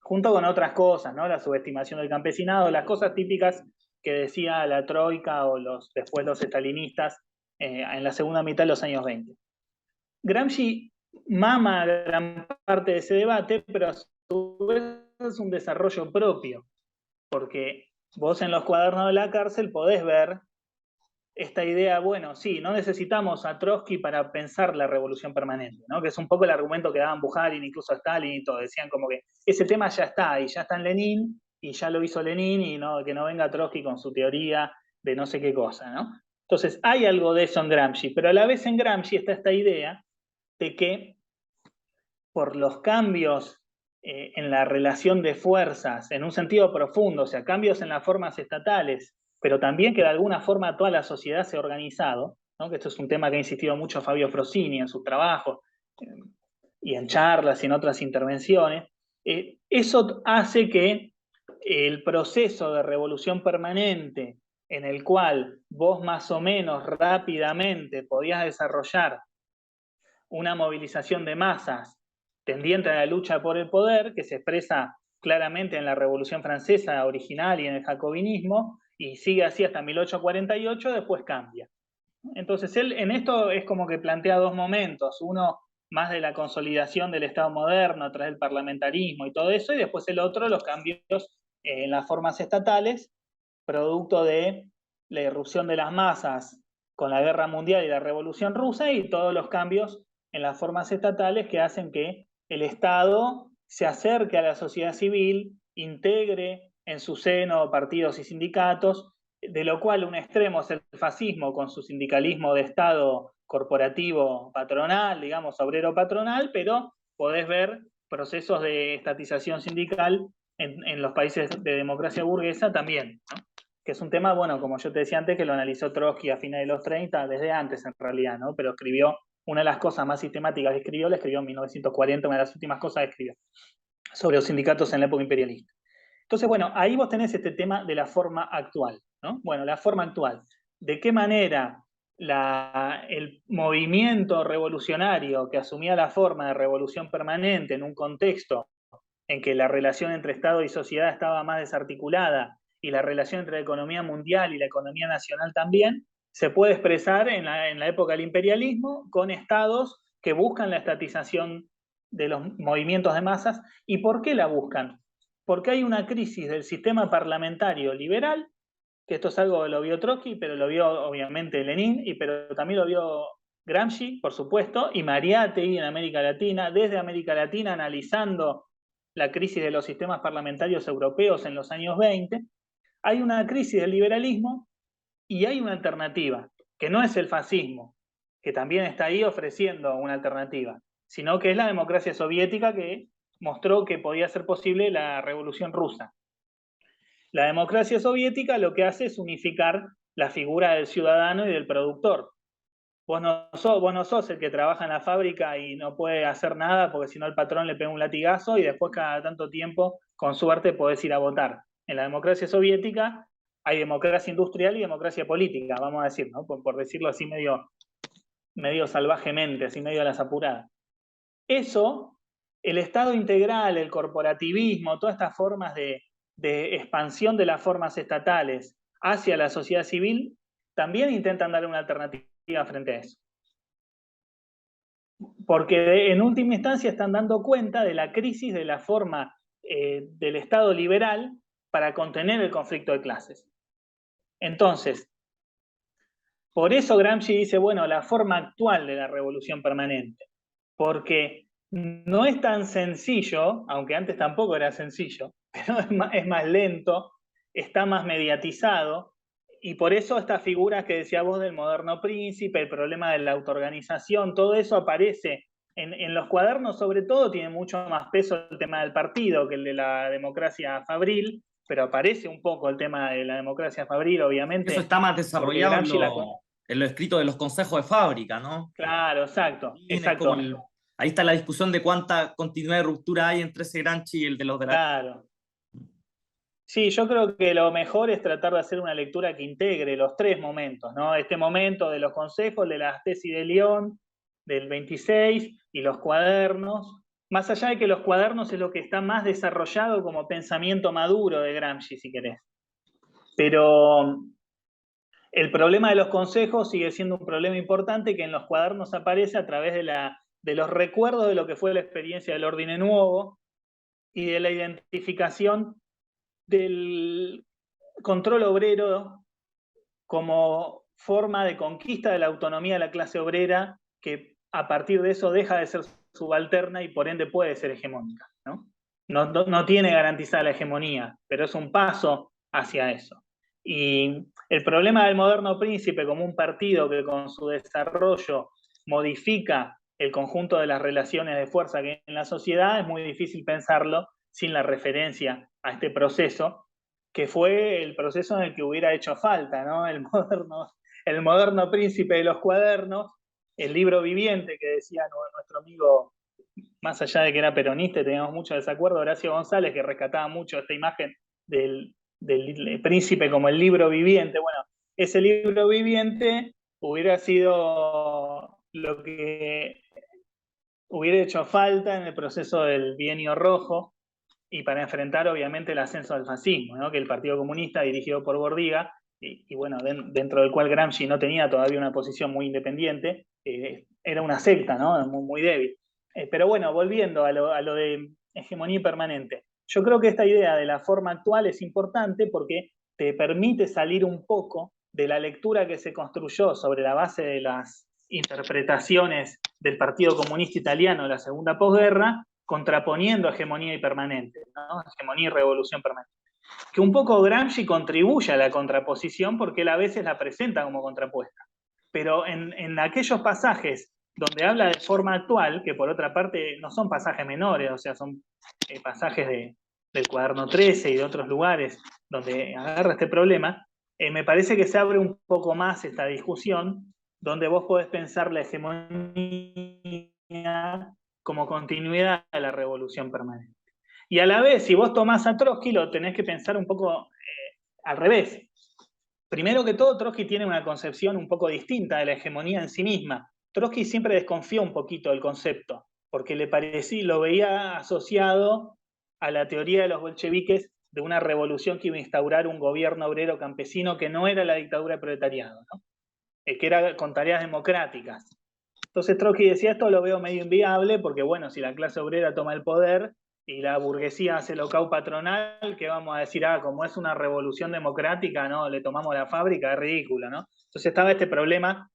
Junto con otras cosas, ¿no? La subestimación del campesinado, las cosas típicas que decía la Troika o después los estalinistas en la segunda mitad de los años 20. Gramsci mama gran parte de ese debate, pero a su vez es un desarrollo propio, porque vos en los cuadernos de la cárcel podés ver esta idea, bueno, sí, no necesitamos a Trotsky para pensar la revolución permanente, ¿no? Que es un poco el argumento que daban Bukharin, incluso Stalin y todo, decían como que ese tema ya está, y ya está en Lenin, y ya lo hizo Lenin, y no, que no venga Trotsky con su teoría de no sé qué cosa, ¿no? Entonces, hay algo de eso en Gramsci, pero a la vez en Gramsci está esta idea de que por los cambios en la relación de fuerzas, en un sentido profundo, o sea, cambios en las formas estatales, pero también que de alguna forma toda la sociedad se ha organizado, ¿no? Que esto es un tema que ha insistido mucho Fabio Frosini en sus trabajos, y en charlas y en otras intervenciones, eso hace que el proceso de revolución permanente en el cual vos más o menos rápidamente podías desarrollar una movilización de masas tendiente a la lucha por el poder, que se expresa claramente en la Revolución Francesa original y en el jacobinismo, y sigue así hasta 1848, después cambia. Entonces él en esto es como que plantea dos momentos, uno más de la consolidación del Estado moderno a través del parlamentarismo y todo eso, y después el otro, los cambios en las formas estatales, producto de la irrupción de las masas con la guerra mundial y la revolución rusa, y todos los cambios en las formas estatales que hacen que el Estado se acerque a la sociedad civil, integre en su seno partidos y sindicatos, de lo cual un extremo es el fascismo con su sindicalismo de Estado corporativo patronal, digamos, obrero patronal, pero podés ver procesos de estatización sindical en los países de democracia burguesa también, ¿no? Que es un tema, bueno, como yo te decía antes, que lo analizó Trotsky a fines de los 30, desde antes en realidad, ¿no? Pero escribió, una de las cosas más sistemáticas que escribió, la escribió en 1940, una de las últimas cosas que escribió, sobre los sindicatos en la época imperialista. Entonces, bueno, ahí vos tenés este tema de la forma actual, ¿no? Bueno, la forma actual. ¿De qué manera el movimiento revolucionario que asumía la forma de revolución permanente en un contexto en que la relación entre Estado y sociedad estaba más desarticulada y la relación entre la economía mundial y la economía nacional también, se puede expresar en la época del imperialismo con estados que buscan la estatización de los movimientos de masas? ¿Y por qué la buscan? Porque hay una crisis del sistema parlamentario liberal, que esto es algo que lo vio Trotsky, pero lo vio obviamente Lenin, pero también lo vio Gramsci, por supuesto, y Mariátegui en América Latina, desde América Latina analizando la crisis de los sistemas parlamentarios europeos en los años 20, hay una crisis del liberalismo y hay una alternativa, que no es el fascismo, que también está ahí ofreciendo una alternativa, sino que es la democracia soviética que mostró que podía ser posible la revolución rusa. La democracia soviética lo que hace es unificar la figura del ciudadano y del productor. Vos no sos el que trabaja en la fábrica y no puede hacer nada porque si no el patrón le pega un latigazo y después cada tanto tiempo, con suerte, podés ir a votar. En la democracia soviética hay democracia industrial y democracia política, vamos a decir, ¿no? Por decirlo así medio salvajemente, así medio a las apuradas. Eso, el Estado integral, el corporativismo, todas estas formas de expansión de las formas estatales hacia la sociedad civil, también intentan darle una alternativa frente a eso. Porque en última instancia están dando cuenta de la crisis de la forma del Estado liberal para contener el conflicto de clases. Entonces, por eso Gramsci dice, bueno, la forma actual de la revolución permanente, porque no es tan sencillo, aunque antes tampoco era sencillo, pero es más lento, está más mediatizado, y por eso estas figuras que decía vos del moderno príncipe, el problema de la autoorganización, todo eso aparece en los cuadernos. Sobre todo tiene mucho más peso el tema del partido que el de la democracia fabril, pero aparece un poco el tema de la democracia fabril, Eso obviamente, está más porque desarrollado Gramsci la... en lo escrito de los consejos de fábrica, ¿no? Claro, exacto, Es como exacto, ahí está la discusión de cuánta continuidad y ruptura hay entre ese Gramsci y el de los de la... claro. Sí, yo creo que lo mejor es tratar de hacer una lectura que integre los tres momentos, ¿no? Este momento de los consejos, de las tesis de Lyon, del 26, y los cuadernos. Más allá de que los cuadernos es lo que está más desarrollado como pensamiento maduro de Gramsci, si querés. Pero el problema de los consejos sigue siendo un problema importante que en los cuadernos aparece a través de los recuerdos de lo que fue la experiencia del Ordine Nuovo y de la identificación del control obrero como forma de conquista de la autonomía de la clase obrera, que a partir de eso deja de ser subalterna y por ende puede ser hegemónica, ¿no? No tiene garantizada la hegemonía, pero es un paso hacia eso. Y el problema del moderno príncipe como un partido que con su desarrollo modifica el conjunto de las relaciones de fuerza que hay en la sociedad, es muy difícil pensarlo sin la referencia a este proceso, que fue el proceso en el que hubiera hecho falta, ¿no? El moderno príncipe de los cuadernos, el libro viviente que decía nuestro amigo más allá de que era peronista y teníamos mucho desacuerdo, Horacio González, que rescataba mucho esta imagen del príncipe como el libro viviente. Bueno, ese libro viviente hubiera sido lo que hubiera hecho falta en el proceso del Bienio Rojo y para enfrentar obviamente el ascenso del fascismo, ¿no? Que el Partido Comunista, dirigido por Bordiga, y bueno, dentro del cual Gramsci no tenía todavía una posición muy independiente, era una secta, ¿no? Muy, muy débil. Pero bueno, volviendo a lo de hegemonía permanente, yo creo que esta idea de la forma actual es importante porque te permite salir un poco de la lectura que se construyó sobre la base de las interpretaciones del Partido Comunista Italiano de la segunda posguerra, contraponiendo hegemonía y permanente, ¿no? Hegemonía y revolución permanente. Que un poco Gramsci contribuye a la contraposición porque él a veces la presenta como contrapuesta. Pero en aquellos pasajes donde habla de forma actual, que por otra parte no son pasajes menores, o sea, son pasajes del cuaderno 13 y de otros lugares donde agarra este problema, me parece que se abre un poco más esta discusión, donde vos podés pensar la hegemonía como continuidad de la revolución permanente. Y a la vez, si vos tomás a Trotsky, lo tenés que pensar un poco al revés. Primero que todo, Trotsky tiene una concepción un poco distinta de la hegemonía en sí misma. Trotsky siempre desconfió un poquito del concepto, porque le parecía, lo veía asociado a la teoría de los bolcheviques de una revolución que iba a instaurar un gobierno obrero campesino que no era la dictadura del proletariado, ¿no? Que era con tareas democráticas. Entonces Trotsky decía, esto lo veo medio inviable, porque bueno, si la clase obrera toma el poder y la burguesía hace locao patronal, ¿qué vamos a decir? Ah, como es una revolución democrática, ¿no? Le tomamos la fábrica, es ridículo, ¿no? Entonces estaba este problema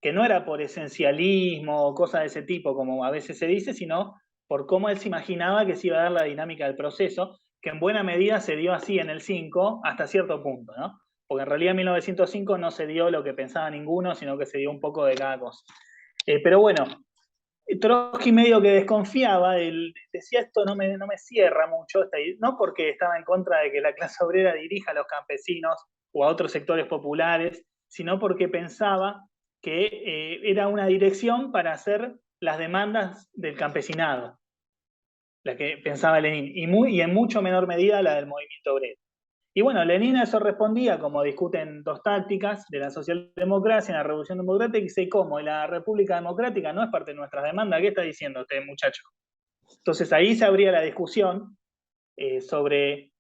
que no era por esencialismo o cosas de ese tipo, como a veces se dice, sino por cómo él se imaginaba que se iba a dar la dinámica del proceso, que en buena medida se dio así en el 5 hasta cierto punto, ¿no? Porque en realidad en 1905 no se dio lo que pensaba ninguno, sino que se dio un poco de cada cosa. Pero bueno, Trotsky medio que desconfiaba, él decía esto no me cierra mucho, no porque estaba en contra de que la clase obrera dirija a los campesinos o a otros sectores populares, sino porque pensaba que era una dirección para hacer las demandas del campesinado, la que pensaba Lenin, y en mucho menor medida la del movimiento obrero. Y bueno, Lenin a eso respondía, como discuten dos tácticas de la socialdemocracia en la Revolución Democrática, y dice, ¿cómo? La República Democrática no es parte de nuestras demandas. ¿Qué está diciendo usted, muchacho? Entonces ahí se abría la discusión sobre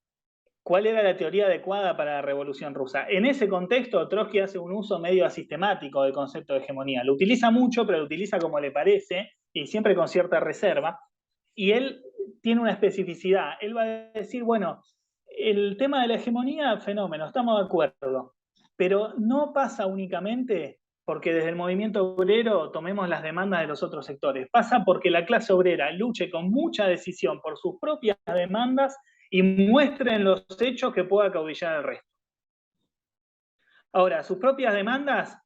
cuál era la teoría adecuada para la Revolución Rusa. En ese contexto, Trotsky hace un uso medio asistemático del concepto de hegemonía. Lo utiliza mucho, pero lo utiliza como le parece, y siempre con cierta reserva. Y él tiene una especificidad. Él va a decir, bueno, el tema de la hegemonía, fenómeno, estamos de acuerdo, pero no pasa únicamente porque desde el movimiento obrero tomemos las demandas de los otros sectores, pasa porque la clase obrera luche con mucha decisión por sus propias demandas y muestre en los hechos que pueda caudillar al resto. Ahora, sus propias demandas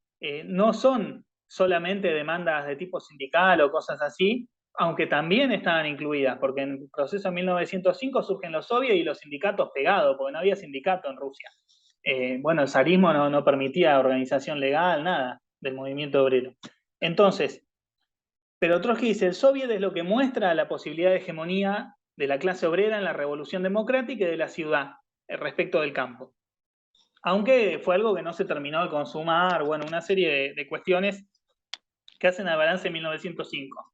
no son solamente demandas de tipo sindical o cosas así, aunque también estaban incluidas, porque en el proceso de 1905 surgen los soviets y los sindicatos pegados, porque no había sindicato en Rusia. Bueno, el zarismo no permitía organización legal, nada del movimiento obrero. Entonces, pero Trotsky dice, el soviet es lo que muestra la posibilidad de hegemonía de la clase obrera en la revolución democrática y de la ciudad respecto del campo. Aunque fue algo que no se terminó de consumar, bueno, una serie de cuestiones que hacen al balance en 1905.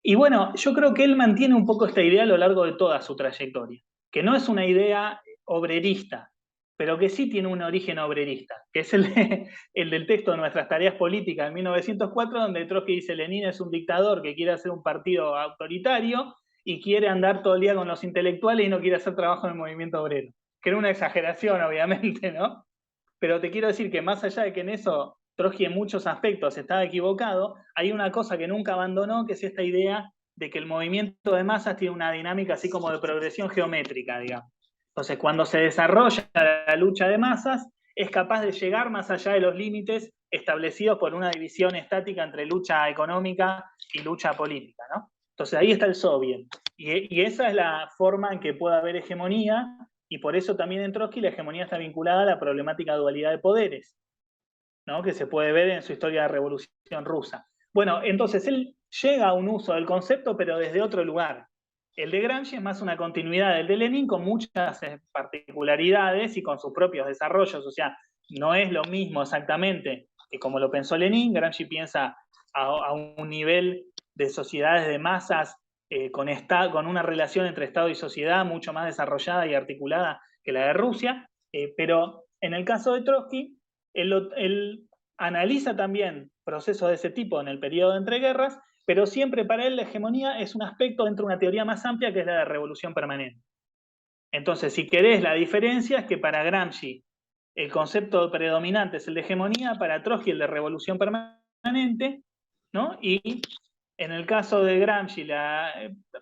Y bueno, yo creo que él mantiene un poco esta idea a lo largo de toda su trayectoria, que no es una idea obrerista, pero que sí tiene un origen obrerista, que es el del texto de Nuestras Tareas Políticas en 1904, donde Trotsky dice, Lenin es un dictador que quiere hacer un partido autoritario y quiere andar todo el día con los intelectuales y no quiere hacer trabajo en el movimiento obrero. Que era una exageración, obviamente, ¿no? Pero te quiero decir que más allá de que en eso Trotsky en muchos aspectos estaba equivocado, hay una cosa que nunca abandonó, que es esta idea de que el movimiento de masas tiene una dinámica así como de progresión geométrica, digamos. Entonces, cuando se desarrolla la lucha de masas, es capaz de llegar más allá de los límites establecidos por una división estática entre lucha económica y lucha política, ¿no? Entonces, ahí está el soviet. Y esa es la forma en que puede haber hegemonía, y por eso también en Trotsky la hegemonía está vinculada a la problemática de dualidad de poderes, ¿no? Que se puede ver en su historia de la Revolución Rusa. Bueno, entonces él llega a un uso del concepto, pero desde otro lugar. El de Gramsci es más una continuidad del de Lenin con muchas particularidades y con sus propios desarrollos. O sea, no es lo mismo exactamente que como lo pensó Lenin. Gramsci piensa a un nivel de sociedades de masas con una relación entre Estado y sociedad mucho más desarrollada y articulada que la de Rusia. Pero en el caso de Trotsky, él analiza también procesos de ese tipo en el periodo de entreguerras, pero siempre para él la hegemonía es un aspecto dentro de una teoría más amplia que es la de revolución permanente. Entonces, si querés, la diferencia es que para Gramsci el concepto predominante es el de hegemonía, para Trotsky el de revolución permanente, ¿no? Y en el caso de Gramsci la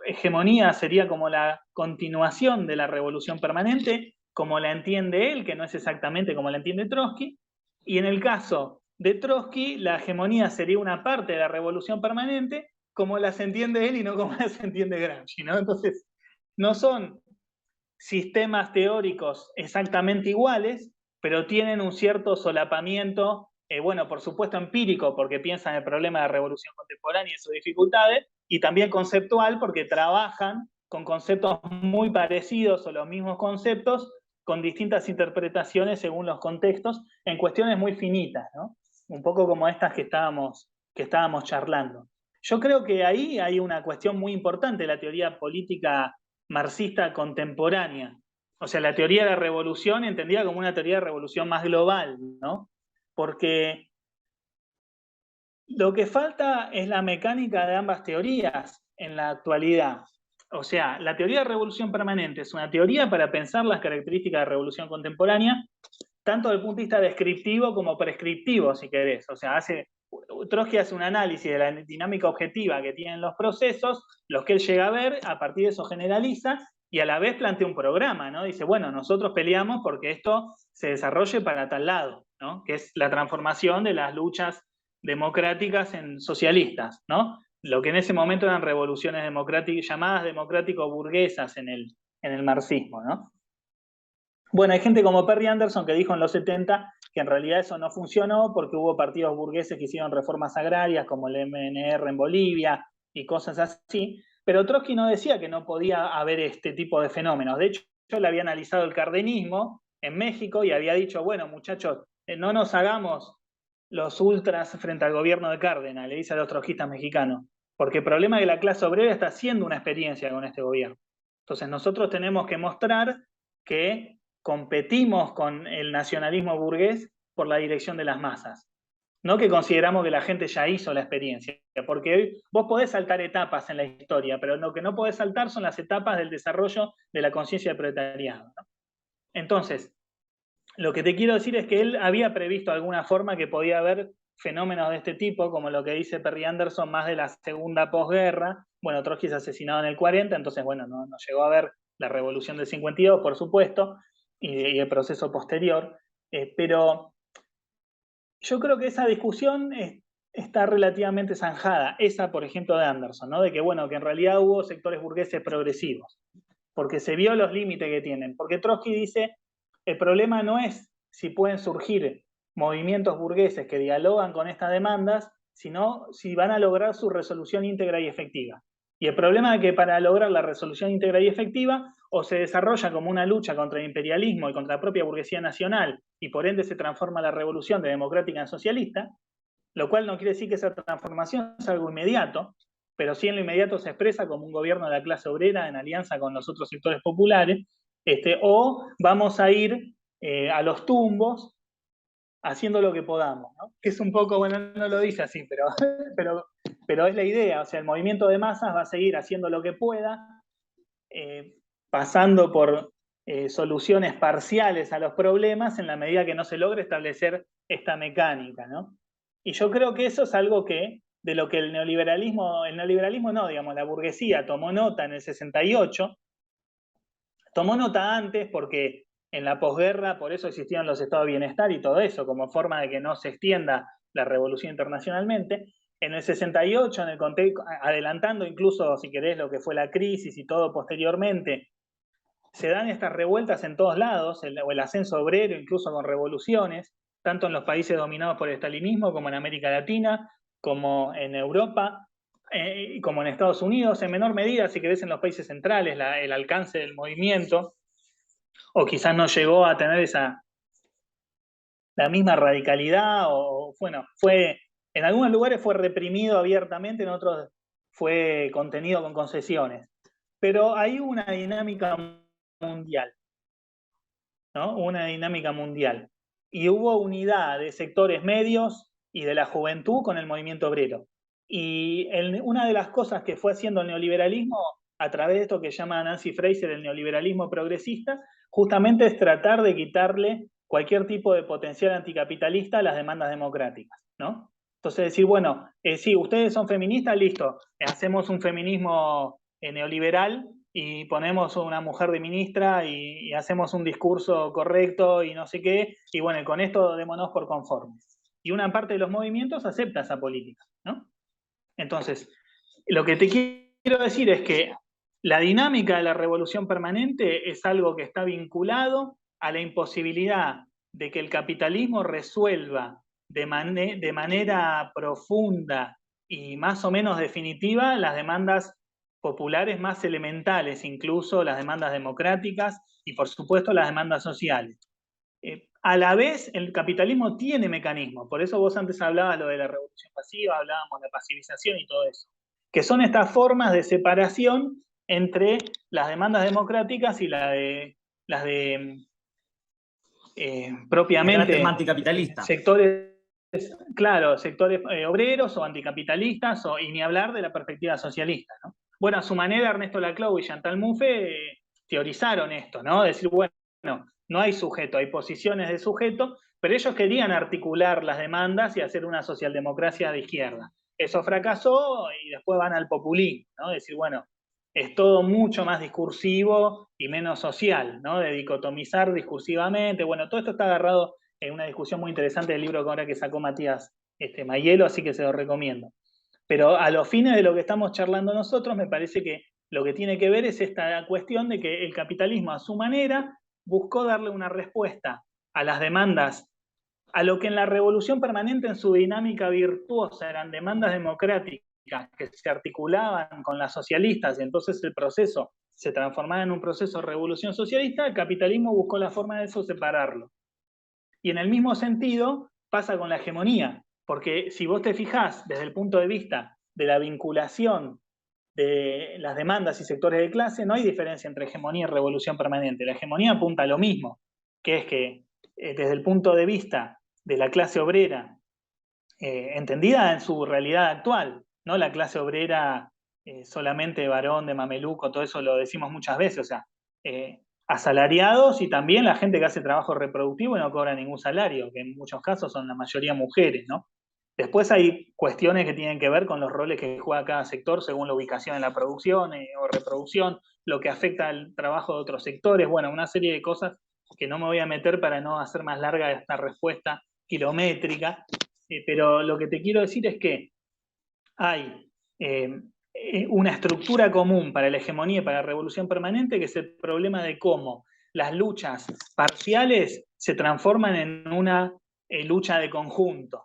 hegemonía sería como la continuación de la revolución permanente, como la entiende él, que no es exactamente como la entiende Trotsky, y en el caso de Trotsky, la hegemonía sería una parte de la revolución permanente, como las entiende él y no como las entiende Gramsci, ¿no? Entonces, no son sistemas teóricos exactamente iguales, pero tienen un cierto solapamiento, bueno, por supuesto empírico, porque piensan el problema de la revolución contemporánea y sus dificultades, y también conceptual, porque trabajan con conceptos muy parecidos o los mismos conceptos, con distintas interpretaciones según los contextos, en cuestiones muy finitas, ¿no? Un poco como estas que estábamos charlando. Yo creo que ahí hay una cuestión muy importante de la teoría política marxista contemporánea. O sea, la teoría de la revolución entendida como una teoría de revolución más global, ¿no? Porque lo que falta es la mecánica de ambas teorías en la actualidad. O sea, la teoría de revolución permanente es una teoría para pensar las características de revolución contemporánea, tanto desde el punto de vista descriptivo como prescriptivo, si querés. O sea, Trotsky hace un análisis de la dinámica objetiva que tienen los procesos, los que él llega a ver, a partir de eso generaliza, y a la vez plantea un programa, ¿no? Dice, bueno, nosotros peleamos porque esto se desarrolle para tal lado, ¿no? Que es la transformación de las luchas democráticas en socialistas, ¿no? Lo que en ese momento eran revoluciones democráticas, llamadas democrático-burguesas en el marxismo, ¿no? Bueno, hay gente como Perry Anderson que dijo en los 70 que en realidad eso no funcionó porque hubo partidos burgueses que hicieron reformas agrarias como el MNR en Bolivia y cosas así, pero Trotsky no decía que no podía haber este tipo de fenómenos. De hecho, yo le había analizado el cardenismo en México y había dicho, bueno, muchachos, no nos hagamos los ultras frente al gobierno de Cárdenas, le dice a los trotskistas mexicanos, porque el problema es que la clase obrera está haciendo una experiencia con este gobierno. Entonces nosotros tenemos que mostrar que competimos con el nacionalismo burgués por la dirección de las masas. No que consideramos que la gente ya hizo la experiencia, porque vos podés saltar etapas en la historia, pero lo que no podés saltar son las etapas del desarrollo de la conciencia del proletariado, ¿no? Entonces, lo que te quiero decir es que él había previsto alguna forma que podía haber fenómenos de este tipo, como lo que dice Perry Anderson, más de la segunda posguerra. Bueno, Trotsky es asesinado en el 40, entonces, bueno, no llegó a ver la revolución del 52, por supuesto, y el proceso posterior, pero yo creo que esa discusión está relativamente zanjada, esa, por ejemplo, de Anderson, ¿no? De que, bueno, que en realidad hubo sectores burgueses progresivos, porque se vio los límites que tienen, porque Trotsky dice, el problema no es si pueden surgir movimientos burgueses que dialogan con estas demandas, sino si van a lograr su resolución íntegra y efectiva. Y el problema es que para lograr la resolución íntegra y efectiva, o se desarrolla como una lucha contra el imperialismo y contra la propia burguesía nacional, y por ende se transforma la revolución de democrática en socialista, lo cual no quiere decir que esa transformación es algo inmediato, pero sí en lo inmediato se expresa como un gobierno de la clase obrera en alianza con los otros sectores populares, o vamos a ir a los tumbos haciendo lo que podamos, ¿no? Que es un poco, bueno, no lo dice así, pero es la idea, o sea, el movimiento de masas va a seguir haciendo lo que pueda, pasando por soluciones parciales a los problemas en la medida que no se logre establecer esta mecánica, ¿no? Y yo creo que eso es algo de lo que el neoliberalismo no, digamos, la burguesía tomó nota en el 68, tomó nota antes porque en la posguerra, por eso existían los estados de bienestar y todo eso, como forma de que no se extienda la revolución internacionalmente. En el 68, en el contexto, adelantando incluso, si querés, lo que fue la crisis y todo posteriormente, se dan estas revueltas en todos lados, el ascenso obrero, incluso con revoluciones, tanto en los países dominados por el estalinismo como en América Latina, como en Europa, como en Estados Unidos, en menor medida, si querés, en los países centrales, el alcance del movimiento, o quizás no llegó a tener la misma radicalidad, o bueno, en algunos lugares fue reprimido abiertamente, en otros fue contenido con concesiones. Pero hay una dinámica mundial, ¿no? Una dinámica mundial. Y hubo unidad de sectores medios y de la juventud con el movimiento obrero. Y una de las cosas que fue haciendo el neoliberalismo, a través de esto que llama Nancy Fraser el neoliberalismo progresista, justamente es tratar de quitarle cualquier tipo de potencial anticapitalista a las demandas democráticas, ¿no? Entonces decir, bueno, sí, ustedes son feministas, listo, hacemos un feminismo neoliberal y ponemos una mujer de ministra y hacemos un discurso correcto y no sé qué, y bueno, y con esto démonos por conformes. Y una parte de los movimientos acepta esa política, ¿no? Entonces, lo que te quiero decir es que la dinámica de la revolución permanente es algo que está vinculado a la imposibilidad de que el capitalismo resuelva de manera profunda y más o menos definitiva las demandas populares más elementales, incluso las demandas democráticas y por supuesto las demandas sociales. A la vez, el capitalismo tiene mecanismos, por eso vos antes hablabas lo de la revolución pasiva, hablábamos de la pasivización y todo eso, que son estas formas de separación entre las demandas democráticas y las de De carácter más propiamente anticapitalista. sectores, claro, sectores obreros o anticapitalistas, y ni hablar de la perspectiva socialista, ¿no? Bueno, a su manera, Ernesto Laclau y Chantal Mouffe teorizaron esto, ¿no? Decir, bueno, no hay sujeto, hay posiciones de sujeto, pero ellos querían articular las demandas y hacer una socialdemocracia de izquierda. Eso fracasó y después van al populismo, ¿no? Decir, bueno, es todo mucho más discursivo y menos social, ¿no? De dicotomizar discursivamente. Bueno, todo esto está agarrado en una discusión muy interesante del libro que ahora que sacó Matías Mayelo, así que se lo recomiendo. Pero a los fines de lo que estamos charlando nosotros, me parece que lo que tiene que ver es esta cuestión de que el capitalismo a su manera buscó darle una respuesta a las demandas, a lo que en la revolución permanente en su dinámica virtuosa eran demandas democráticas que se articulaban con las socialistas y entonces el proceso se transformaba en un proceso de revolución socialista. El capitalismo buscó la forma de eso separarlo. Y en el mismo sentido pasa con la hegemonía, porque si vos te fijás desde el punto de vista de la vinculación de las demandas y sectores de clase, no hay diferencia entre hegemonía y revolución permanente. La hegemonía apunta a lo mismo, que es que desde el punto de vista de la clase obrera, entendida en su realidad actual, no la clase obrera solamente varón, de mameluco, todo eso lo decimos muchas veces, o sea, asalariados y también la gente que hace trabajo reproductivo y no cobra ningún salario, que en muchos casos son la mayoría mujeres, ¿no? Después hay cuestiones que tienen que ver con los roles que juega cada sector según la ubicación en la producción o reproducción, lo que afecta al trabajo de otros sectores, bueno, una serie de cosas que no me voy a meter para no hacer más larga esta respuesta kilométrica, pero lo que te quiero decir es que hay una estructura común para la hegemonía y para la revolución permanente, que es el problema de cómo las luchas parciales se transforman en una lucha de conjunto.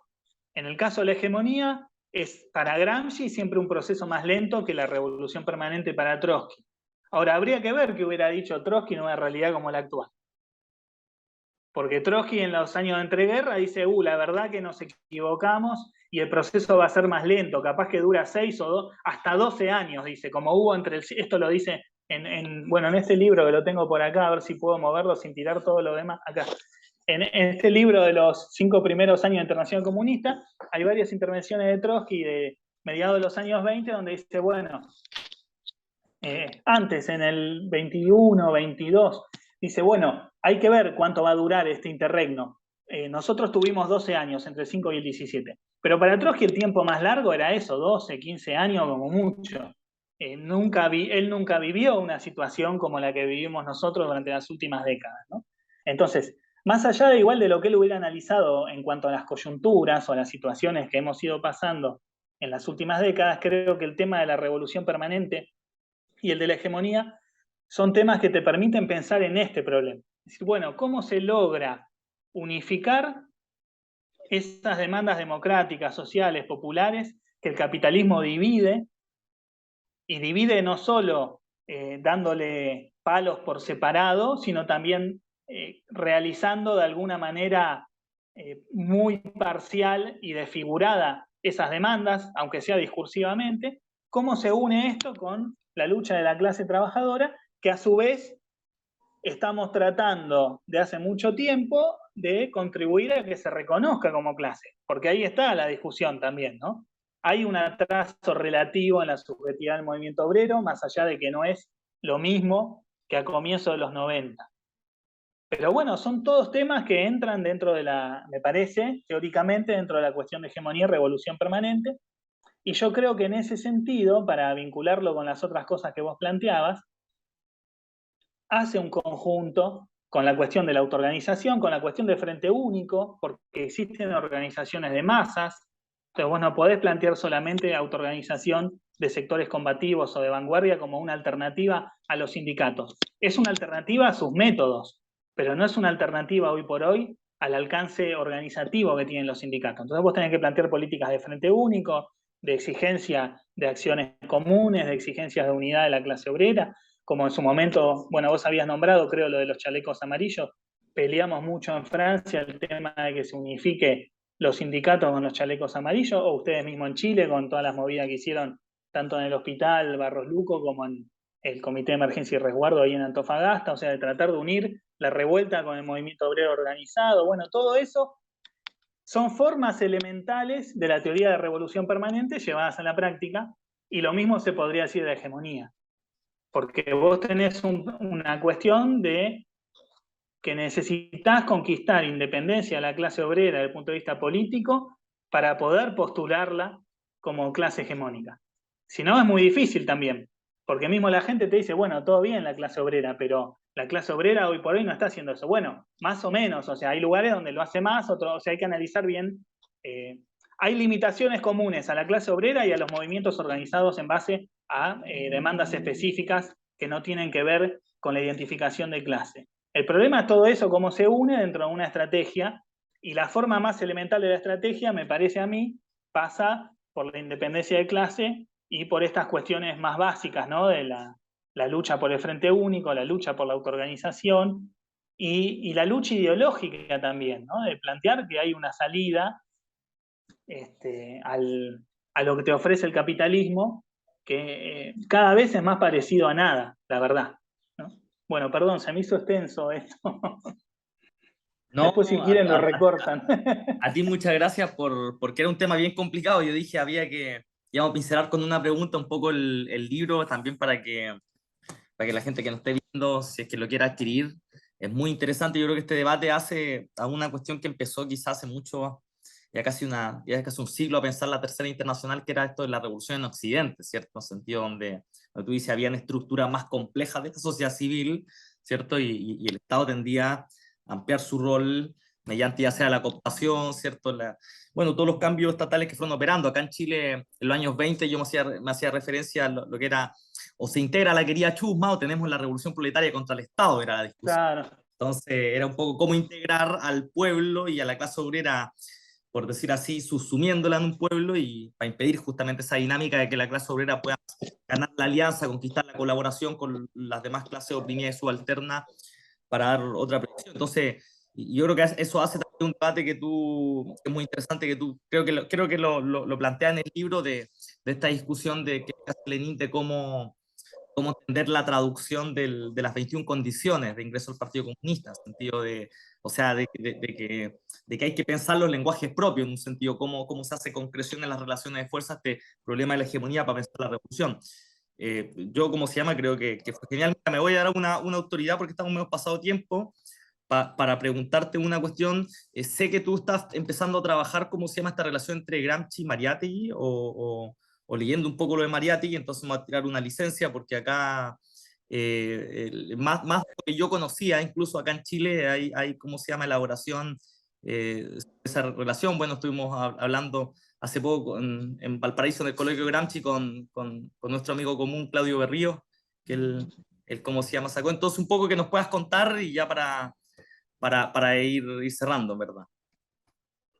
En el caso de la hegemonía, es para Gramsci siempre un proceso más lento que la revolución permanente para Trotsky. Ahora, habría que ver qué hubiera dicho Trotsky en una realidad como la actual. Porque Trotsky en los años de entreguerra dice, la verdad que nos equivocamos y el proceso va a ser más lento, capaz que dura 6 o hasta 12 años, dice, como hubo esto lo dice en este libro que lo tengo por acá, a ver si puedo moverlo sin tirar todo lo demás, acá. En este libro de los 5 primeros años de Internacional Comunista, hay varias intervenciones de Trotsky de mediados de los años 20, donde dice, bueno, antes, en el 21, 22, dice, bueno, hay que ver cuánto va a durar este interregno. Nosotros tuvimos 12 años, entre el 5 y el 17. Pero para Trotsky el tiempo más largo era eso, 12, 15 años como mucho. Él nunca vivió una situación como la que vivimos nosotros durante las últimas décadas, ¿no? Entonces, más allá de igual de lo que él hubiera analizado en cuanto a las coyunturas o a las situaciones que hemos ido pasando en las últimas décadas, creo que el tema de la revolución permanente y el de la hegemonía son temas que te permiten pensar en este problema. Es decir, bueno, ¿cómo se logra unificar esas demandas democráticas, sociales, populares, que el capitalismo divide, y divide no solo dándole palos por separado, sino también realizando de alguna manera muy parcial y desfigurada esas demandas, aunque sea discursivamente. ¿Cómo se une esto con la lucha de la clase trabajadora, que a su vez estamos tratando de hace mucho tiempo de contribuir a que se reconozca como clase? Porque ahí está la discusión también, ¿no? Hay un atraso relativo en la subjetividad del movimiento obrero, más allá de que no es lo mismo que a comienzos de los 90. Pero bueno, son todos temas que entran dentro de la, me parece, teóricamente, dentro de la cuestión de hegemonía y revolución permanente. Y yo creo que en ese sentido, para vincularlo con las otras cosas que vos planteabas, hace un conjunto con la cuestión de la autoorganización, con la cuestión del frente único, porque existen organizaciones de masas. Entonces vos no podés plantear solamente autoorganización de sectores combativos o de vanguardia como una alternativa a los sindicatos. Es una alternativa a sus métodos, pero no es una alternativa hoy por hoy al alcance organizativo que tienen los sindicatos. Entonces vos tenés que plantear políticas de frente único, de exigencia de acciones comunes, de exigencias de unidad de la clase obrera, como en su momento, bueno, vos habías nombrado, creo, lo de los chalecos amarillos. Peleamos mucho en Francia el tema de que se unifique los sindicatos con los chalecos amarillos, o ustedes mismos en Chile con todas las movidas que hicieron, tanto en el hospital Barros Luco como en el Comité de Emergencia y Resguardo ahí en Antofagasta, o sea, de tratar de unir la revuelta con el movimiento obrero organizado. Bueno, todo eso son formas elementales de la teoría de revolución permanente llevadas a la práctica, y lo mismo se podría decir de hegemonía. Porque vos tenés una cuestión de que necesitas conquistar independencia de la clase obrera desde el punto de vista político para poder postularla como clase hegemónica. Si no, es muy difícil también, porque mismo la gente te dice, bueno, todo bien la clase obrera, pero la clase obrera hoy por hoy no está haciendo eso. Bueno, más o menos, o sea, hay lugares donde lo hace más, otros, o sea, hay que analizar bien. Hay limitaciones comunes a la clase obrera y a los movimientos organizados en base a demandas específicas que no tienen que ver con la identificación de clase. El problema es todo eso, cómo se une dentro de una estrategia, y la forma más elemental de la estrategia, me parece a mí, pasa por la independencia de clase y por estas cuestiones más básicas, ¿no? De la lucha por el frente único, la lucha por la autoorganización y la lucha ideológica también, ¿no? De plantear que hay una salida a lo que te ofrece el capitalismo, que cada vez es más parecido a nada, la verdad, ¿no? Bueno, perdón, se me hizo extenso esto. No, Después si quieren lo recortan. a ti muchas gracias porque era un tema bien complicado. Yo dije, había que, íbamos a pincelar con una pregunta un poco el libro, también para que la gente que nos esté viendo, si es que lo quiera adquirir, es muy interesante. Yo creo que este debate hace a una cuestión que empezó quizás hace mucho, ya casi un siglo, a pensar la Tercera Internacional, que era esto de la revolución en Occidente, ¿cierto? En el sentido donde tú dices, habían estructuras más complejas de esta sociedad civil, ¿cierto? Y el Estado tendía a ampliar su rol mediante ya sea la cooptación, ¿cierto? Bueno, todos los cambios estatales que fueron operando. Acá en Chile, en los años 20, yo me hacía referencia a lo que era, o se integra la querida chusma, o tenemos la revolución proletaria contra el Estado, era la discusión. Claro. Entonces, era un poco cómo integrar al pueblo y a la clase obrera, por decir así, subsumiéndola en un pueblo, y para impedir justamente esa dinámica de que la clase obrera pueda ganar la alianza, conquistar la colaboración con las demás clases oprimidas y subalternas para dar otra presión. Entonces, yo creo que eso hace también un debate que es muy interesante, que tú creo que lo plantea en el libro de esta discusión de que hace Lenin, de cómo entender la traducción de las 21 condiciones de ingreso al Partido Comunista, en el sentido de, o sea, de que hay que pensar los lenguajes propios, en un sentido, cómo se hace concreción en las relaciones de fuerza este problema de la hegemonía para pensar la revolución. Yo, como se llama, creo que fue genial. Me voy a dar una autoridad porque estamos medio pasado tiempo para preguntarte una cuestión. Sé que tú estás empezando a trabajar, ¿cómo se llama esta relación entre Gramsci y Mariátegui? O leyendo un poco lo de Mariátegui, entonces me voy a tirar una licencia porque acá, más de lo que yo conocía, incluso acá en Chile hay ¿cómo se llama? Elaboración, esa relación. Bueno, estuvimos hablando hace poco en Valparaíso, en el Colegio Gramsci, con nuestro amigo común Claudio Berrío, que él ¿cómo se llama? Sacó. Entonces, un poco que nos puedas contar y ya para ir cerrando, ¿verdad?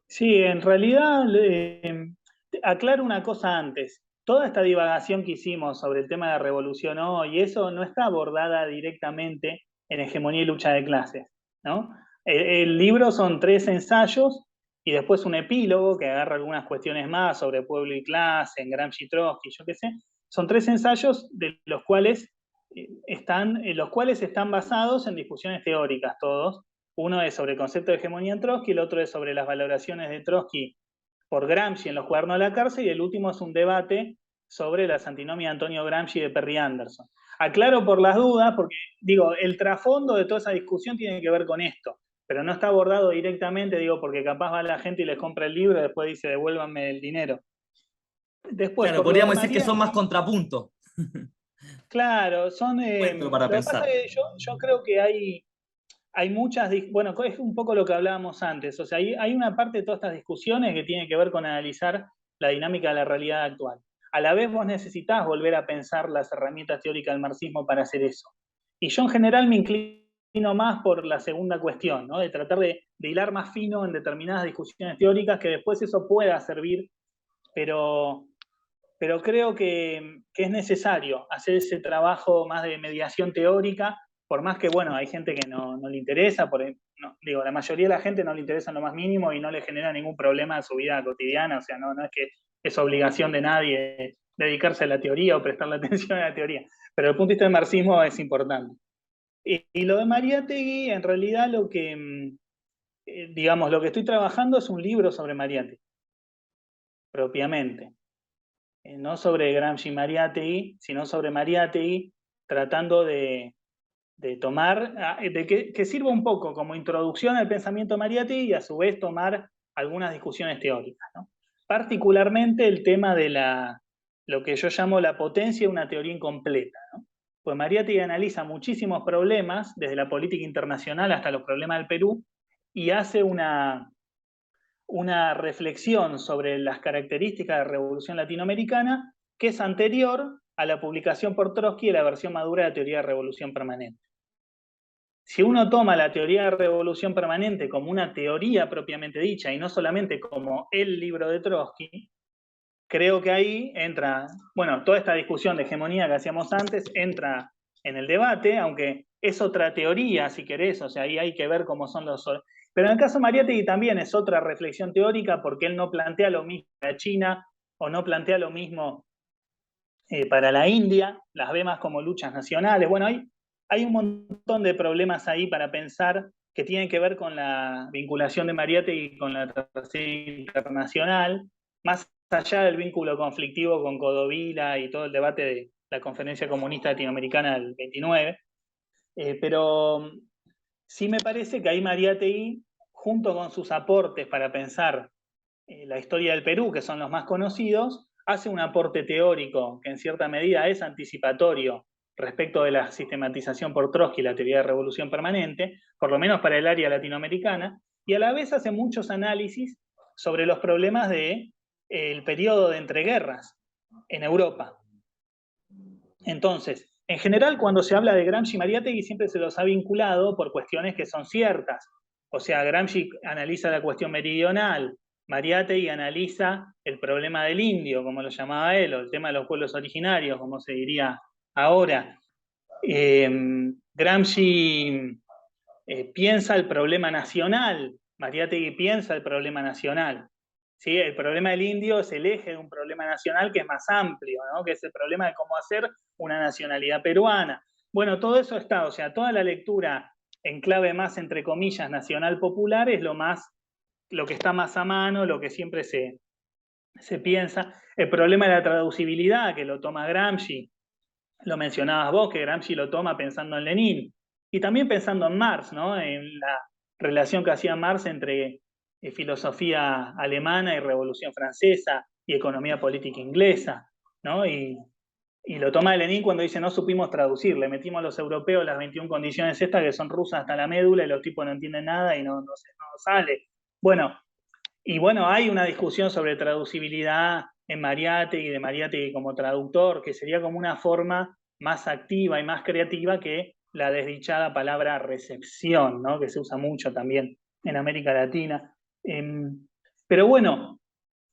Sí, en realidad, aclaro una cosa antes. Toda esta divagación que hicimos sobre el tema de la revolución hoy, eso no está abordada directamente en Hegemonía y lucha de clases, ¿no? El libro son 3 ensayos y después un epílogo que agarra algunas cuestiones más sobre pueblo y clase, en Gramsci, Trotsky, yo qué sé. Son 3 ensayos de los cuales están basados en discusiones teóricas todos. Uno es sobre el concepto de hegemonía en Trotsky, el otro es sobre las valoraciones de Trotsky por Gramsci en los cuadernos de la cárcel, y el último es un debate sobre las antinomias de Antonio Gramsci y de Perry Anderson. Aclaro por las dudas, porque digo, el trasfondo de toda esa discusión tiene que ver con esto, pero no está abordado directamente, digo, porque capaz va la gente y les compra el libro y después dice, devuélvanme el dinero. Después, Claro, por lo de podríamos decir que son más Mariátegui, contrapuntos. claro, son. Encuentro para Lo que pasa pensar. es que yo creo que hay muchas, bueno, es un poco lo que hablábamos antes, o sea, hay una parte de todas estas discusiones que tiene que ver con analizar la dinámica de la realidad actual. A la vez vos necesitás volver a pensar las herramientas teóricas del marxismo para hacer eso. Y yo en general me inclino más por la segunda cuestión, ¿no? De tratar de hilar más fino en determinadas discusiones teóricas, que después eso pueda servir, pero, pero creo que es necesario hacer ese trabajo más de mediación teórica, por más que, bueno, hay gente que no le interesa, digo, la mayoría de la gente no le interesa en lo más mínimo y no le genera ningún problema en su vida cotidiana, o sea, no es que es obligación de nadie dedicarse a la teoría o prestarle atención a la teoría, pero desde el punto de vista del marxismo es importante. Y lo de Mariátegui, en realidad digamos, lo que estoy trabajando es un libro sobre Mariátegui, propiamente. No sobre Gramsci Mariátegui, sino sobre Mariátegui, tratando de tomar, de que sirva un poco como introducción al pensamiento Mariátegui y a su vez tomar algunas discusiones teóricas, ¿no? Particularmente el tema de lo que yo llamo la potencia de una teoría incompleta, ¿no? Pues Mariátegui analiza muchísimos problemas, desde la política internacional hasta los problemas del Perú, y hace una reflexión sobre las características de la Revolución Latinoamericana que es anterior a la publicación por Trotsky de la versión madura de la teoría de revolución permanente. Si uno toma la teoría de revolución permanente como una teoría propiamente dicha y no solamente como el libro de Trotsky, creo que ahí entra, bueno, toda esta discusión de hegemonía que hacíamos antes entra en el debate, aunque es otra teoría, si querés, o sea, ahí hay que ver cómo son los. Pero en el caso de Mariátegui también es otra reflexión teórica, porque él no plantea lo mismo para China o no plantea lo mismo para la India, las ve más como luchas nacionales. Bueno, hay un montón de problemas ahí para pensar que tienen que ver con la vinculación de Mariátegui con la Tercera Internacional, más allá del vínculo conflictivo con Codovila y todo el debate de la Conferencia Comunista Latinoamericana del 29, pero sí me parece que ahí Mariátegui, junto con sus aportes para pensar la historia del Perú, que son los más conocidos, hace un aporte teórico que en cierta medida es anticipatorio respecto de la sistematización por Trotsky, la teoría de revolución permanente, por lo menos para el área latinoamericana, y a la vez hace muchos análisis sobre los problemas del periodo de entreguerras en Europa. Entonces, en general, cuando se habla de Gramsci y Mariátegui, siempre se los ha vinculado por cuestiones que son ciertas. O sea, Gramsci analiza la cuestión meridional, Mariátegui analiza el problema del indio, como lo llamaba él, o el tema de los pueblos originarios, como se diría ahora. Gramsci piensa el problema nacional, Mariátegui piensa el problema nacional. ¿Sí? El problema del indio es el eje de un problema nacional que es más amplio, ¿no? Que es el problema de cómo hacer una nacionalidad peruana. Bueno, todo eso está, o sea, toda la lectura en clave más, entre comillas, nacional popular es lo que está más a mano, lo que siempre se piensa. El problema de la traducibilidad, que lo toma Gramsci, lo mencionabas vos, que Gramsci lo toma pensando en Lenin, y también pensando en Marx, ¿no? En la relación que hacía Marx entre filosofía alemana y revolución francesa y economía política inglesa, ¿no? Y lo toma de Lenin cuando dice no supimos traducir, le metimos a los europeos las 21 condiciones estas que son rusas hasta la médula y los tipos no entienden nada y no sale. Bueno, y bueno, hay una discusión sobre traducibilidad en Mariátegui, de Mariátegui como traductor, que sería como una forma más activa y más creativa que la desdichada palabra recepción, ¿no? Que se usa mucho también en América Latina. Pero bueno,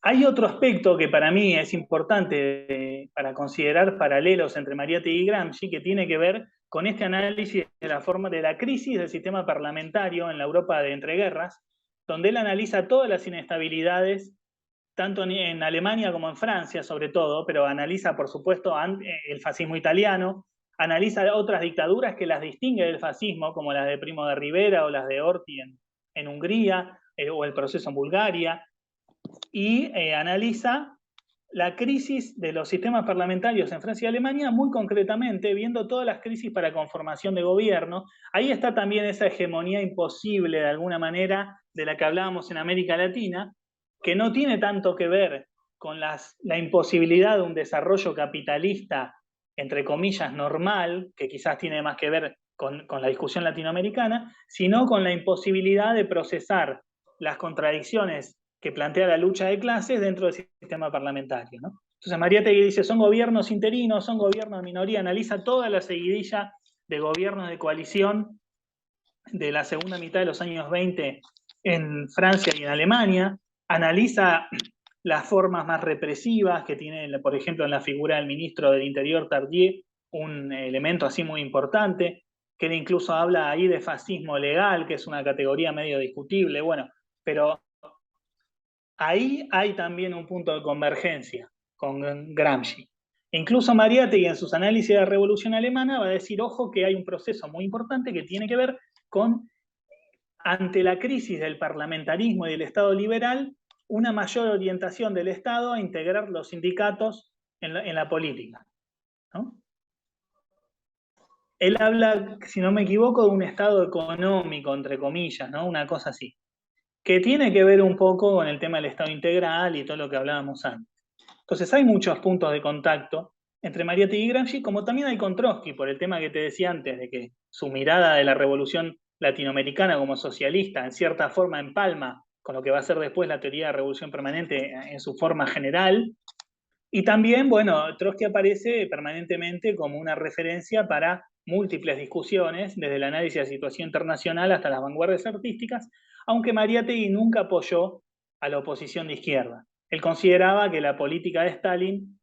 hay otro aspecto que para mí es importante para considerar paralelos entre Mariátegui y Gramsci, que tiene que ver con este análisis de la forma de la crisis del sistema parlamentario en la Europa de entreguerras, donde él analiza todas las inestabilidades, tanto en Alemania como en Francia sobre todo, pero analiza por supuesto el fascismo italiano, analiza otras dictaduras que las distingue del fascismo, como las de Primo de Rivera o las de Horthy en Hungría, o el proceso en Bulgaria, y analiza la crisis de los sistemas parlamentarios en Francia y Alemania, muy concretamente, viendo todas las crisis para conformación de gobierno. Ahí está también esa hegemonía imposible, de alguna manera, de la que hablábamos en América Latina, que no tiene tanto que ver con la imposibilidad de un desarrollo capitalista, entre comillas, normal, que quizás tiene más que ver con la discusión latinoamericana, sino con la imposibilidad de procesar las contradicciones que plantea la lucha de clases dentro del sistema parlamentario, ¿no? Entonces Mariátegui dice, son gobiernos interinos, son gobiernos de minoría, analiza toda la seguidilla de gobiernos de coalición de la segunda mitad de los años 20 en Francia y en Alemania, analiza las formas más represivas que tiene, por ejemplo, en la figura del ministro del Interior Tardieu, un elemento así muy importante, que él incluso habla ahí de fascismo legal, que es una categoría medio discutible, bueno, pero ahí hay también un punto de convergencia con Gramsci. Incluso Mariátegui en sus análisis de la Revolución Alemana va a decir, ojo, que hay un proceso muy importante que tiene que ver con, ante la crisis del parlamentarismo y del Estado liberal, una mayor orientación del Estado a integrar los sindicatos en la política, ¿no? Él habla, si no me equivoco, de un Estado económico, entre comillas, ¿no? Una cosa así, que tiene que ver un poco con el tema del Estado integral y todo lo que hablábamos antes. Entonces hay muchos puntos de contacto entre Mariátegui y Gramsci, como también hay con Trotsky, por el tema que te decía antes, de que su mirada de la revolución latinoamericana como socialista, en cierta forma empalma con lo que va a ser después la teoría de revolución permanente en su forma general. Y también, bueno, Trotsky aparece permanentemente como una referencia para múltiples discusiones, desde el análisis de la situación internacional hasta las vanguardias artísticas, aunque Mariátegui nunca apoyó a la oposición de izquierda. Él consideraba que la política de Stalin,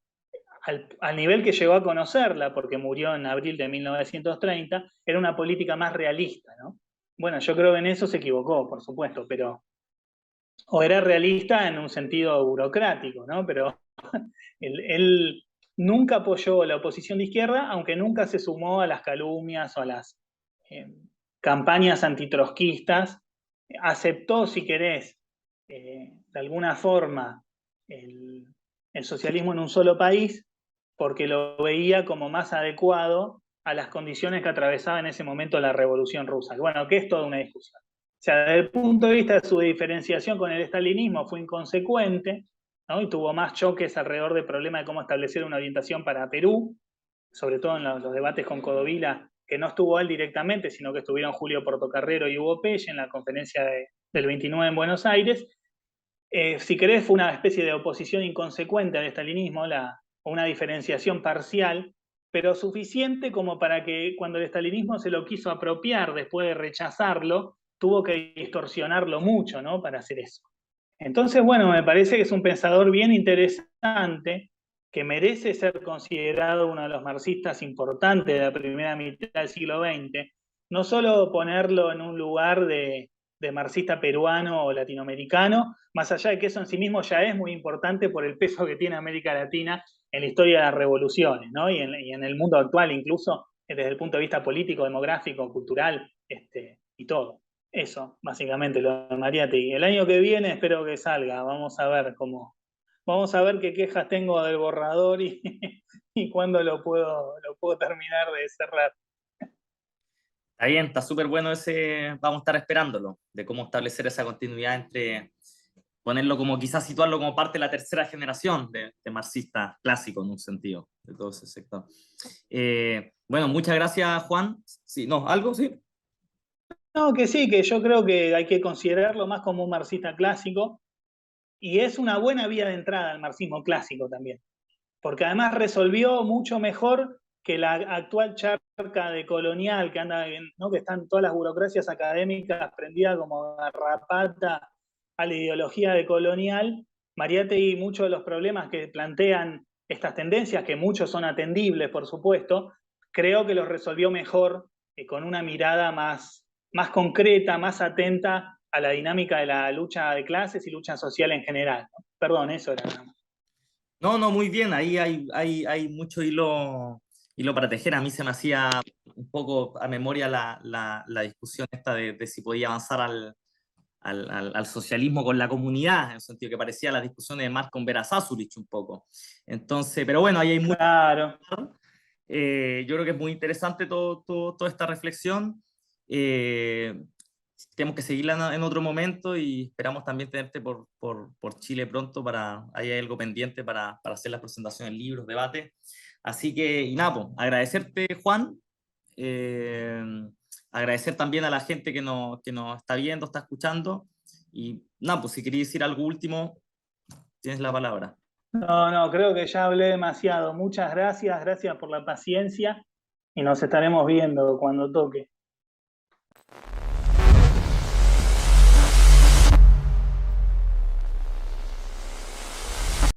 al nivel que llegó a conocerla, porque murió en abril de 1930, era una política más realista, ¿no? Bueno, yo creo que en eso se equivocó, por supuesto, pero o era realista en un sentido burocrático, ¿no? Pero él nunca apoyó la oposición de izquierda, aunque nunca se sumó a las calumnias o a las eh, campañas antitrotskistas. Aceptó, si querés, de alguna forma, el socialismo en un solo país, porque lo veía como más adecuado a las condiciones que atravesaba en ese momento la Revolución Rusa. Bueno, que es toda una discusión. O sea, desde el punto de vista de su diferenciación con el estalinismo fue inconsecuente, ¿no? Y tuvo más choques alrededor del problema de cómo establecer una orientación para Perú, sobre todo en los debates con Codovila, que no estuvo él directamente, sino que estuvieron Julio Portocarrero y Hugo Pelle en la conferencia del 29 en Buenos Aires. Si querés, fue una especie de oposición inconsecuente al estalinismo, o una diferenciación parcial, pero suficiente como para que cuando el estalinismo se lo quiso apropiar después de rechazarlo, tuvo que distorsionarlo mucho, ¿no? Para hacer eso. Entonces, bueno, me parece que es un pensador bien interesante, que merece ser considerado uno de los marxistas importantes de la primera mitad del siglo XX, no solo ponerlo en un lugar de marxista peruano o latinoamericano, más allá de que eso en sí mismo ya es muy importante por el peso que tiene América Latina en la historia de las revoluciones, ¿no? Y en el mundo actual, incluso desde el punto de vista político, demográfico, cultural, y todo. Eso, básicamente, lo de Mariátegui. El año que viene espero que salga, vamos a ver cómo, vamos a ver qué quejas tengo del borrador y cuándo lo puedo terminar de cerrar. Está bien, está súper bueno ese, vamos a estar esperándolo, de cómo establecer esa continuidad entre, ponerlo como quizás situarlo como parte de la tercera generación de marxistas clásicos en un sentido, de todo ese sector. Bueno, muchas gracias, Juan. Sí, no, ¿algo? Sí. No, que sí, que yo creo que hay que considerarlo más como un marxista clásico y es una buena vía de entrada al marxismo clásico también, porque además resolvió mucho mejor que la actual charca de colonial que anda, ¿no? Que están todas las burocracias académicas prendidas como garrapata a la ideología de colonial, Mariátegui, muchos de los problemas que plantean estas tendencias, que muchos son atendibles, por supuesto, creo que los resolvió mejor, con una mirada más concreta, más atenta a la dinámica de la lucha de clases y lucha social en general, ¿no? Perdón, eso era nada más. No, no, muy bien, ahí hay mucho hilo para tejer. A mí se me hacía un poco a memoria la discusión esta de si podía avanzar al socialismo con la comunidad, en el sentido que parecía las discusiones de Marx con Vera Sassulich un poco. Entonces, pero bueno, ahí hay mucho. Claro. Yo creo que es muy interesante toda esta reflexión. Eh, Tenemos que seguirla en otro momento y esperamos también tenerte por Chile pronto para, ahí hay algo pendiente para hacer las presentaciones, libros, debates. Así que, y nada, pues, agradecerte, Juan. Eh, Agradecer también a la gente que nos está viendo, está escuchando. Y nada, pues si querías decir algo último, tienes la palabra. No, no, creo que ya hablé demasiado. Muchas gracias, gracias por la paciencia y nos estaremos viendo cuando toque.